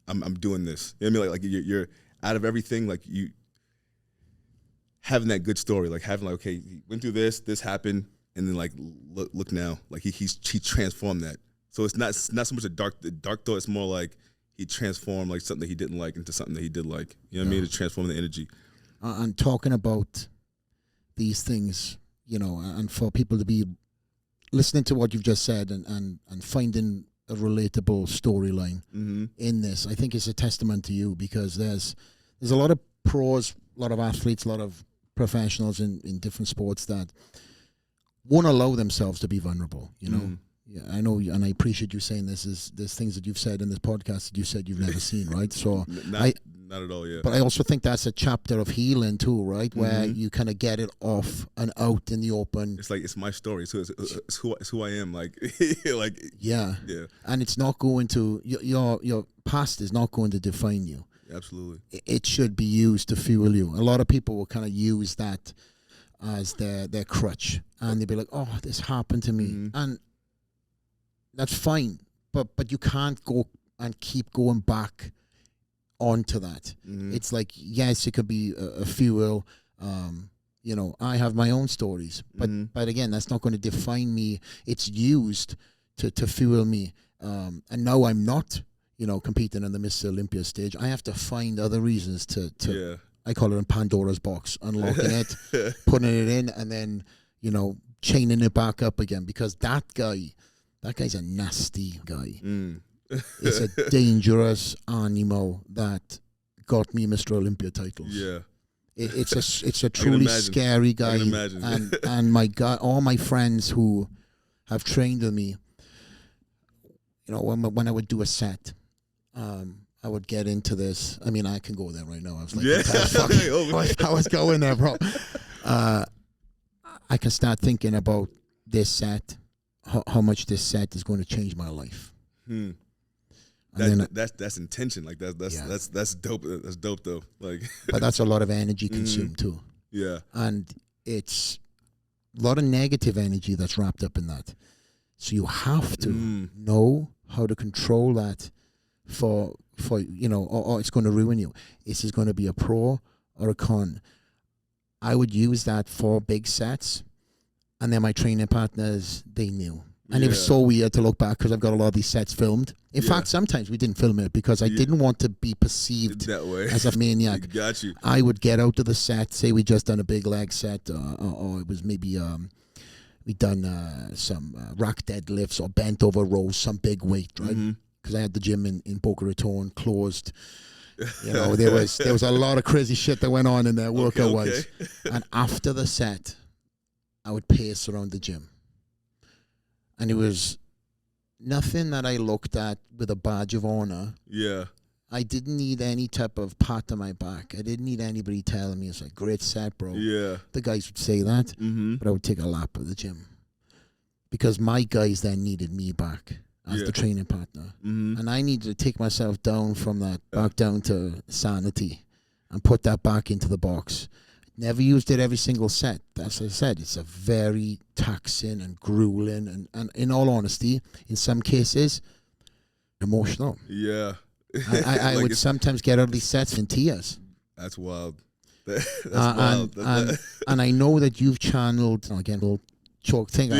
I'm doing this. You know what I mean? Like you're out of everything, like you having that good story, like having like, okay, he went through this happened, and then like look now, like he transformed that. So it's not so much the dark thought. It's more like he transformed like something that he didn't like into something that he did like. You know what I mean? To transform the energy. And talking about these things, you know, and for people to be listening to what you've just said and finding a relatable storyline in this, I think it's a testament to you, because there's a lot of pros, a lot of athletes, a lot of professionals in different sports that won't allow themselves to be vulnerable, you know. Yeah, I know, and I appreciate you saying there's things that you've said in this podcast that you said you've never seen, right? So not at all, yeah. But I also think that's a chapter of healing too, right? Where you kind of get it off and out in the open. It's like, it's my story, so it's who I am, like, like. Yeah. And it's not going to, your past is not going to define you. Absolutely. It should be used to fuel you. A lot of people will kind of use that as their crutch, and they'll be like, oh, this happened to me. And that's fine, but you can't go and keep going back onto that. It's like, yes, it could be a fuel. You know, I have my own stories, but again, that's not going to define me. It's used to fuel me. And now I'm not, you know, competing on the Mr. Olympia stage. I have to find other reasons to I call it a Pandora's box, unlocking it, putting it in, and then, you know, chaining it back up again, because that guy's a nasty guy. It's a dangerous animal that got me Mr. Olympia titles. Yeah. It's a truly scary guy. I can imagine. and my God, all my friends who have trained with me, you know, when I would do a set, I would get into this. I mean, I can go there right now. I was like, I was going there, bro. I can start thinking about this set, how much this set is going to change my life. That's intention. Like that's dope. That's dope though. Like, but that's a lot of energy consumed too. Yeah, and it's a lot of negative energy that's wrapped up in that. So you have to know how to control that for you know, or it's going to ruin you. Is this going to be a pro or a con? I would use that for big sets, and then my training partners, they knew. And it was so weird to look back, because I've got a lot of these sets filmed. In fact, sometimes we didn't film it because I didn't want to be perceived that way as a maniac. Got you. I would get out of the set, say we just done a big leg set, or it was maybe we done some rack deadlifts or bent over rows, some big weight, right? Because I had the gym in Boca Raton closed. You know, there was a lot of crazy shit that went on in there workout-wise. And after the set, I would pace around the gym. And it was nothing that I looked at with a badge of honor. Yeah. I didn't need any type of pat on my back. I didn't need anybody telling me, it's like, great set, bro. Yeah. The guys would say that, but I would take a lap of the gym. Because my guys then needed me back as the training partner. And I needed to take myself down from that, back down to sanity, and put that back into the box. Never used it every single set. As I said, it's a very taxing and grueling, and in all honesty, in some cases, emotional. Yeah. I like would sometimes get out of these sets in tears. That's wild. That's wild. And I know that you've channeled, again, little choke thing. I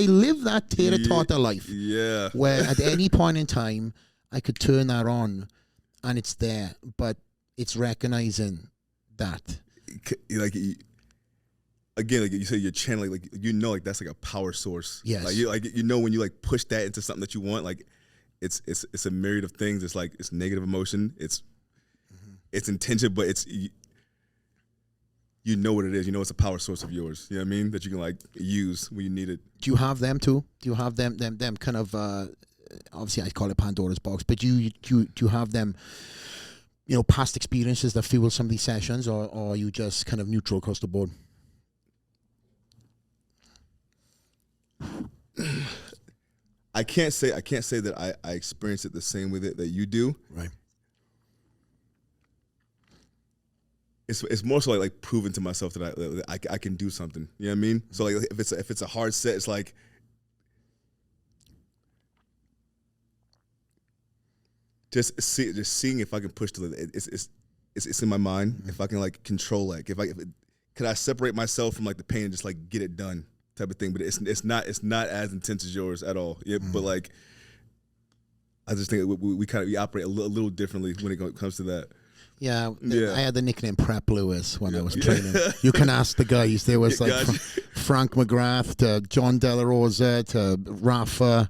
live that tater-totter life. Yeah. Where at any point in time, I could turn that on, and it's there, but it's recognizing that, like, again, like you say, you're channeling, like, you know, like that's like a power source. Yes. Like you know, when you like push that into something that you want, like it's a myriad of things. It's like, it's negative emotion, it's intention, but it's, you know what it is. You know it's a power source of yours. You know what I mean? That you can like use when you need it. Do you have them too? Do you have them kind of? Obviously, I call it Pandora's box, but do you have them? You know, past experiences that fuel some of these sessions, or are you just kind of neutral across the board? I can't say that I experience it the same way that you do. Right. It's more so like proving to myself that I can do something. You know what I mean? So like if it's a hard set, it's like just seeing if I can push to it. It's in my mind. If I can like control it. Could I separate myself from like the pain and just like get it done type of thing. But it's not as intense as yours at all. Yeah, but like I just think we operate a little differently when it comes to that. Yeah, I had the nickname Prep Lewis when I was training. You can ask the guys. There was like Frank McGrath to John De La Rosa to Rafa.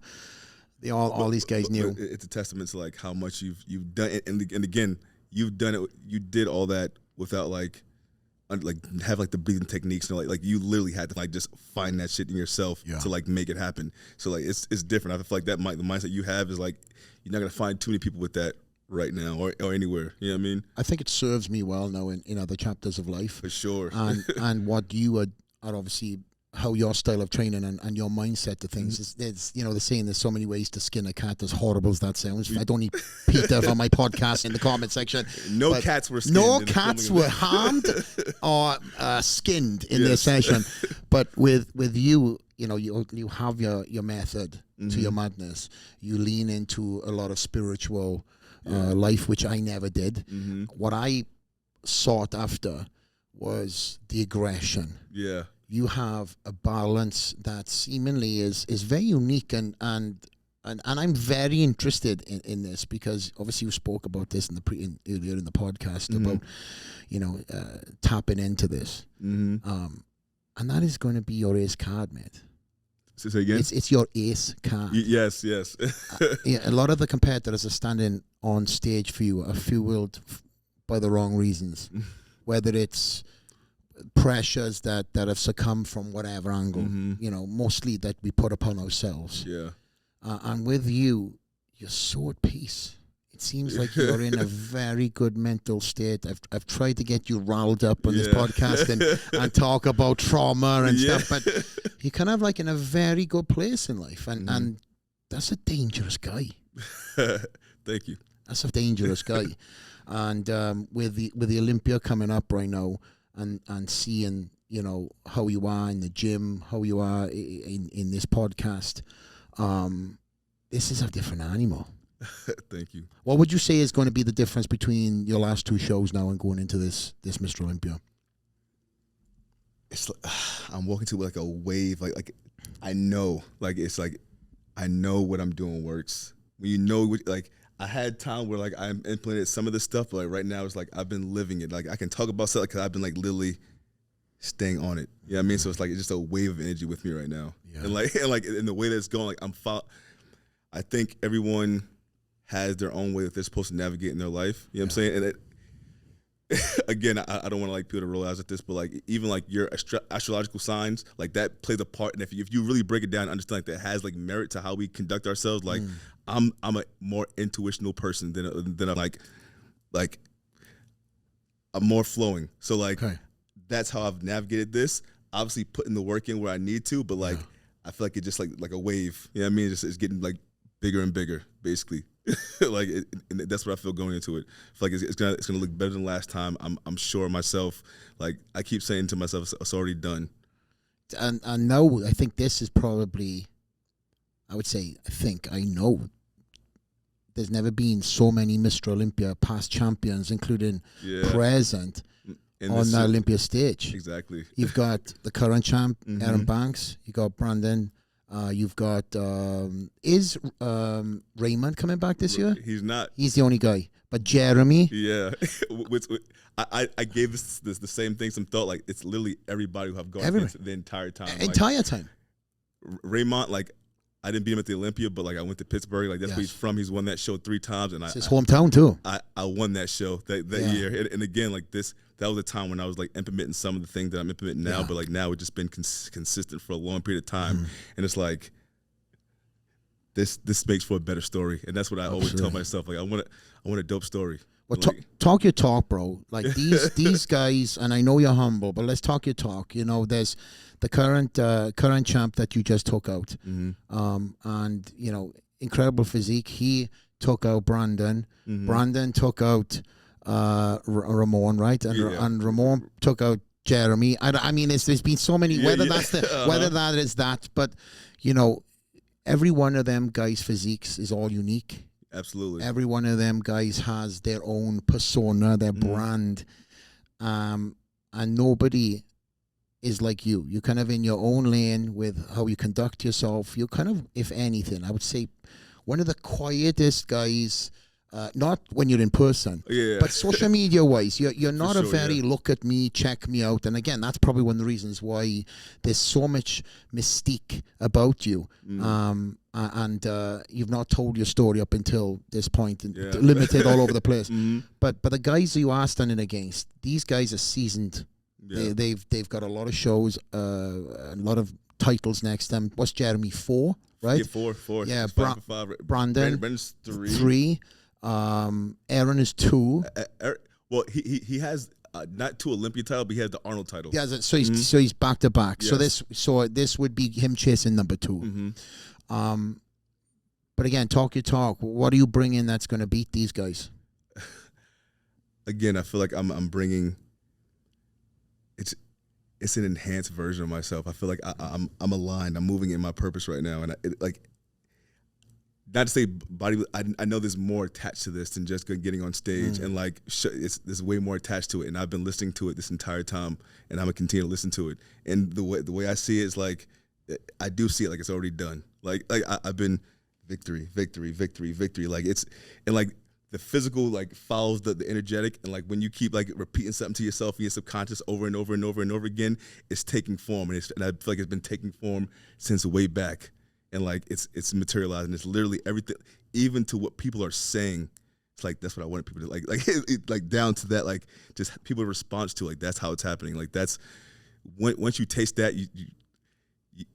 All these guys knew. It's a testament to like how much you've done it, and again, you've done it. You did all that without have like the breathing techniques, and like you literally had to like just find that shit in yourself to like make it happen. So like it's different. I feel like the mindset you have is like you're not gonna find too many people with that right now or anywhere. You know what I mean? I think it serves me well now in other chapters of life. For sure. And what you are obviously how your style of training and your mindset to things is, they're saying there's so many ways to skin a cat, as horrible as that sounds. I don't need Peter on my podcast in the comment section. No cats were skinned. No cats were harmed or skinned in this session. But with you, you have your method to your madness. You lean into a lot of spiritual life, which I never did. What I sought after was the aggression. Yeah. You have a balance that seemingly is very unique, and I'm very interested in this because obviously you spoke about this earlier in the podcast about tapping into this, and that is going to be your ace card, mate. Say again? It's your ace card. Yes. A lot of the competitors are standing on stage for you are fueled by the wrong reasons, whether it's pressures that have succumbed from whatever angle, mostly that we put upon ourselves. Yeah. And with you're so at peace. It seems like you're in a very good mental state. I've tried to get you riled up on this podcast and talk about trauma and stuff, but you're kind of like in a very good place in life, and that's a dangerous guy. Thank you. That's a dangerous guy. And with the Olympia coming up right now, and seeing, how you are in the gym, how you are in this podcast, this is a different animal. Thank you. What would you say is going to be the difference between your last two shows now and going into this Mr. Olympia? It's like, I'm walking to like a wave. Like I know, like it's like I know what I'm doing works. When I had time where like I implemented some of this stuff, but like right now it's like I've been living it. Like I can talk about stuff because I've been like literally staying on it. You know what I mean? So it's like it's just a wave of energy with me right now. Yeah. And like in the way that it's going, like I think everyone has their own way that they're supposed to navigate in their life. You know what I'm saying? And again, I don't want to like people to roll eyes at this, but like even like your astrological signs, like that plays a part. And if you really break it down and understand like that has like merit to how we conduct ourselves, like I'm a more intuitional person than I'm like I'm more flowing. So like that's how I've navigated this. Obviously putting the work in where I need to, but like I feel like it's just like a wave. You know what I mean? It's getting like bigger and bigger, basically. Like and that's what I feel going into it. I feel like it's gonna look better than last time. I'm sure of myself. Like I keep saying to myself, it's already done. And now I think this is probably, I know. There's never been so many Mr. Olympia past champions, including present on the Olympia stage. Exactly. You've got the current champ, Aaron Banks. You got Brandon. You've got is Raymond coming back this year? He's not. He's the only guy. But Jeremy. Yeah. I gave this the same thing some thought. Like it's literally everybody who have gone against the entire time. Entire time. Raymond, like I didn't beat him at the Olympia, but like I went to Pittsburgh. Like that's where he's from. He's won that show 3 times, and it's his hometown too. I won that show that year, and again like this. That was a time when I was like implementing some of the things that I'm implementing now, but like now it's just been consistent for a long period of time, and it's like this makes for a better story, and that's what I always tell myself. Like I want a dope story. Well, talk your talk, bro. Like these guys, and I know you're humble, but let's talk your talk. There's the current champ that you just took out, and incredible physique. He took out Brandon. Brandon took out Ramon, right? And Ramon took out Jeremy. I mean, there's been so many. Whether that's whether that is that, but every one of them guys' physiques is all unique. Absolutely. Every one of them guys has their own persona, their brand, and nobody is like you. You're kind of in your own lane with how you conduct yourself. You're kind of, if anything, I would say one of the quietest guys. Not when you're in person, Yeah. but social media wise, you're not For a sure, very yeah. look at me, check me out. And again, that's probably one of the reasons why there's so much mystique about you. And you've not told your story up until this point, and Yeah. limited all over the place. Mm-hmm. But the guys you are standing against, these guys are seasoned. Yeah. They've got a lot of shows, a lot of titles next to them. What's Jeremy, 4, right? Yeah, four. Yeah, He's fighting for 5. Brandon, Brandon's 3. 3. Aaron is 2. Well, he has not 2 Olympia title, but he has the Arnold title. Yeah, so he's back to back. Yes. So this would be him chasing number 2. Mm-hmm. But again, talk your talk. What do you bring in that's going to beat these guys? Again, I feel like I'm bringing. It's an enhanced version of myself. I feel like I'm aligned. I'm moving in my purpose right now, and not to say body. I know there's more attached to this than just getting on stage, and like there's way more attached to it. And I've been listening to it this entire time, and I'm gonna continue to listen to it. And the way I see it is like I do see it like it's already done. Like I've been victory. Like like the physical like follows the energetic, and like when you keep like repeating something to yourself in your subconscious over and over and over and over again, it's taking form, and I feel like it's been taking form since way back. And like it's materializing. It's literally everything, even to what people are saying. It's like that's what I want people to like down to that, like just people's response to, like that's how it's happening. Like that's once you taste that,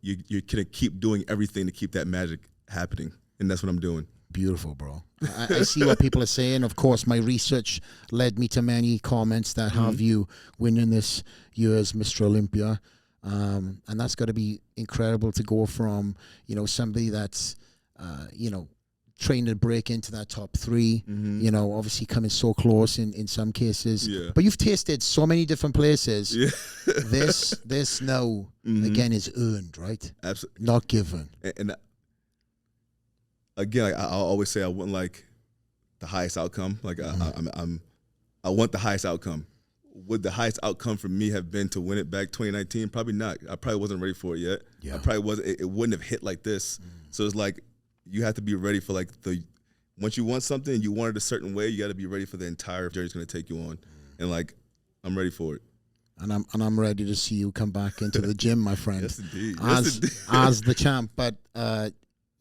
you're gonna keep doing everything to keep that magic happening, and that's what I'm doing. Beautiful, bro. I see what people are saying. Of course, my research led me to many comments that have you winning this year's Mr. Olympia. And that's got to be incredible to go from, somebody that's, trained to break into that top 3, obviously coming so close in some cases. Yeah. But you've tasted so many different places. Yeah. This now, again, is earned, right? Absolutely. Not given. And again, I always say I want like the highest outcome. Like I want the highest outcome. Would the highest outcome for me have been to win it back 2019? Probably not. I probably wasn't ready for it yet. Yeah. I probably wasn't. It wouldn't have hit like this. So it's like you have to be ready for like once you want something and you want it a certain way, you got to be ready for the entire journey it's going to take you on. And like I'm ready for it. And I'm ready to see you come back into the gym, my friend. Yes, indeed. As the champ. But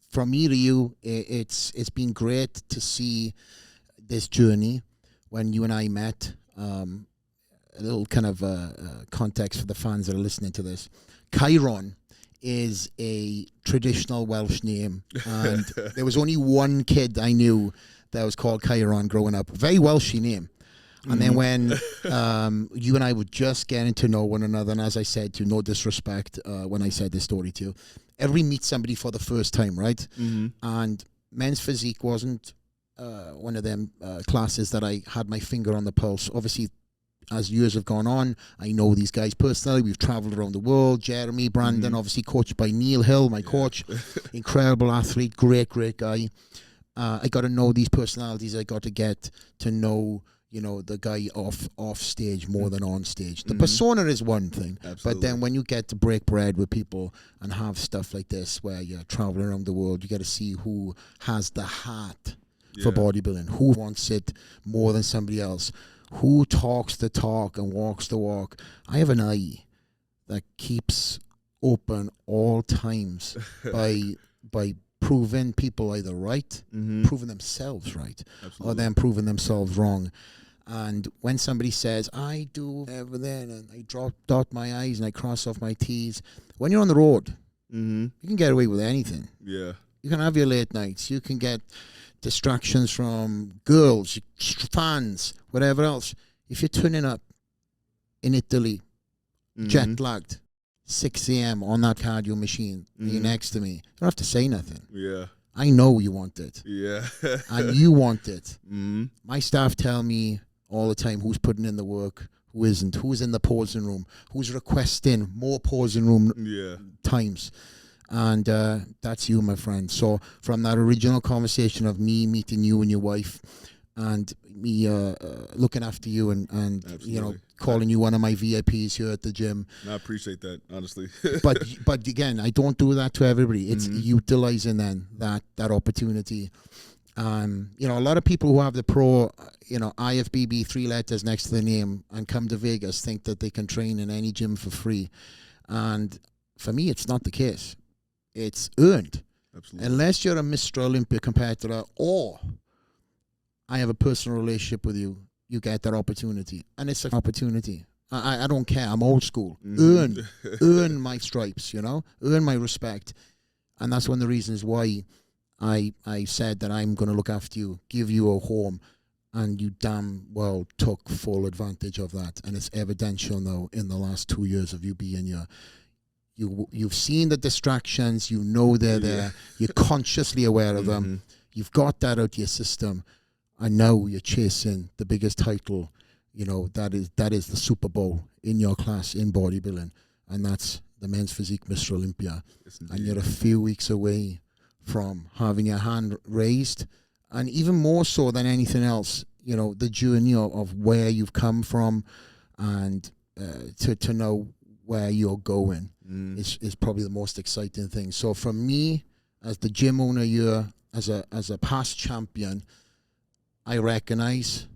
from me to you, it's been great to see this journey. When you and I met, a little kind of context for the fans that are listening to this. Kyron is a traditional Welsh name, and there was only one kid I knew that was called Kyron growing up. Very Welshy name. And then when you and I were just getting to know one another, and as I said, to no disrespect when I said this story to you, everybody meets somebody for the first time, right? And men's physique wasn't one of them classes that I had my finger on the pulse. Obviously, as years have gone on, I know these guys personally. We've traveled around the world. Jeremy, Brandon, obviously coached by Neil Hill, my coach. Incredible athlete, great guy. I got to know these personalities. I got to get to know, the guy off stage more than on stage. The persona is one thing. Absolutely. But then when you get to break bread with people and have stuff like this where you're traveling around the world, you got to see who has the heart for bodybuilding, who wants it more than somebody else, who talks the talk and walks the walk. I have an eye that keeps open all times by proving people either right, proving themselves right, or them proving themselves wrong. And when somebody says, I do everything, and I dot my I's and I cross off my T's, when you're on the road, you can get away with anything. Yeah. You can have your late nights. You can get distractions from girls, fans, whatever else. If you're turning up in Italy, jet lagged, 6 a.m. on that cardio machine, and you're next to me, you don't have to say nothing. Yeah. I know you want it. Yeah. And you want it. My staff tell me all the time who's putting in the work, who isn't, who's in the posing room, who's requesting more posing room times. And that's you, my friend. So from that original conversation of me meeting you and your wife, and me looking after you and you know, Absolutely. calling you one of my VIPs here at the gym. I appreciate that, honestly. But again, I don't do that to everybody. It's utilizing then that opportunity. You know, a lot of people who have the pro, you know, IFBB 3 letters next to the name and come to Vegas think that they can train in any gym for free. And for me, it's not the case. It's earned. Absolutely. Unless you're a Mr. Olympia competitor or I have a personal relationship with you, you get that opportunity. And it's an opportunity. I don't care. I'm old school. Earn my stripes, you know, earn my respect. And that's one of the reasons why I said that I'm going to look after you, give you a home, and you damn well took full advantage of that. And it's evidential now in the last 2 years of you being here. You've seen the distractions, you know they're there, you're consciously aware of them, you've got that out of your system, and now you're chasing the biggest title, you know, that is the Super Bowl in your class in bodybuilding, and that's the men's physique Mr. Olympia. And you're a few weeks away from having your hand raised, and even more so than anything else, you know, the journey of where you've come from and to know where you're going is probably the most exciting thing. So for me, as the gym owner here, as a past champion, I recognize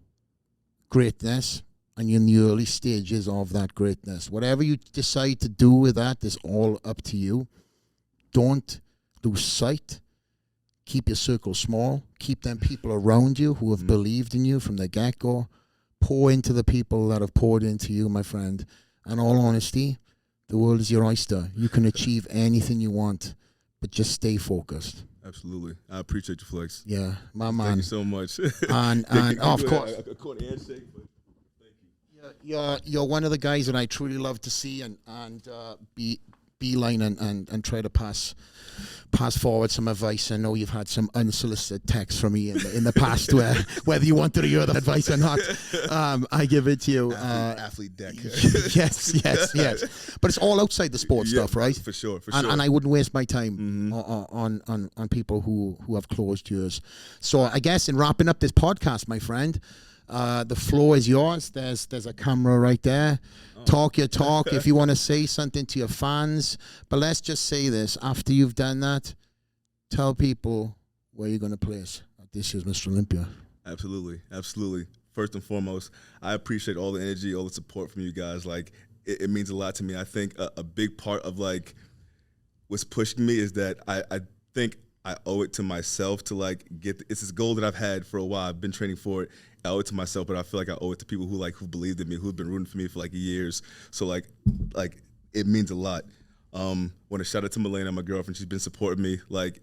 greatness, and you're in the early stages of that greatness. Whatever you decide to do with that is all up to you. Don't lose sight. Keep your circle small. Keep them people around you who have believed in you from the get-go. Pour into the people that have poured into you, my friend. And all honesty, the world is your oyster. You can achieve anything you want, but just stay focused. Absolutely. I appreciate you, Flex. Yeah, my man. Thank you so much. And of course, I caught a handshake, but thank you. you're one of the guys that I truly love to see and beeline and try to pass forward some advice. I know you've had some unsolicited texts from me in the past where whether you wanted to hear the advice or not, I give it to you. Athlete deck. yes. But it's all outside the sports stuff, right? For sure. And I wouldn't waste my time on people who have closed yours. So I guess in wrapping up this podcast, my friend, the floor is yours. There's a camera right there. Talk your talk if you want to say something to your fans. But let's just say this. After you've done that, tell people where you're going to place at this year's Mr. Olympia. Absolutely. First and foremost, I appreciate all the energy, all the support from you guys. Like, it means a lot to me. I think a big part of, like, what's pushing me is that I think I owe it to myself to, like, it's this goal that I've had for a while. I've been training for it. I owe it to myself, but I feel like I owe it to people who believed in me, who've been rooting for me for like years. So like it means a lot. Want to shout out to Milena, my girlfriend. She's been supporting me like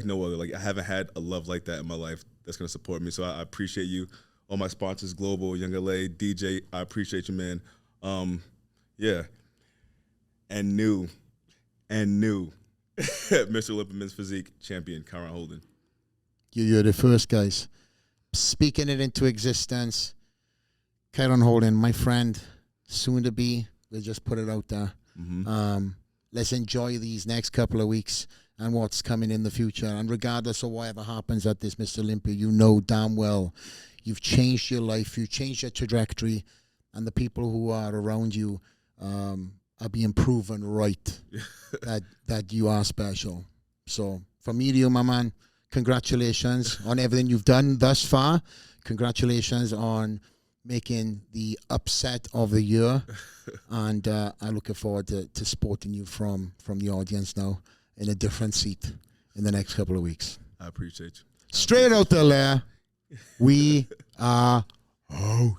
no other. Like I haven't had a love like that in my life that's gonna support me. So I appreciate you. All my sponsors, Global, Young LA, DJ. I appreciate you, man. Yeah. And new, Mr. Olympia Men's Physique champion, Kyron Holden. You're the first, guys. Speaking it into existence. Kyron Holden, my friend, soon to be. We'll just put it out there. Let's enjoy these next couple of weeks and what's coming in the future. And regardless of whatever happens at this Mr. Olympia, you know damn well you've changed your life, you've changed your trajectory, and the people who are around you are being proven right that you are special. So from me to you, my man, congratulations on everything you've done thus far. Congratulations on making the upset of the year. And I'm looking forward to supporting you from the audience now in a different seat in the next couple of weeks. I appreciate you. Straight out the lair, we are out.